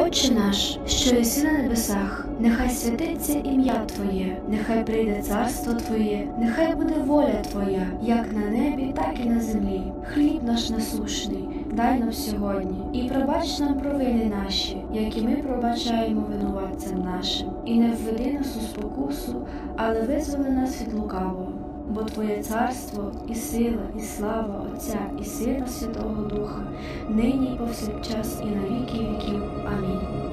Отче наш, що єси на небесах, нехай святиться ім'я Твоє, нехай прийде царство Твоє, нехай буде воля Твоя, як на небі, так і на землі. Хліб наш насущний дай нам сьогодні, і пробач нам провини наші, які ми пробачаємо винуватцям нашим. І не введи нас у спокусу, але визволи нас від лукавого. Бо Твоє царство, і сила, і слава Отця, і Сина Святого Духа, нині і повсякчас, і на віки віків. Амінь.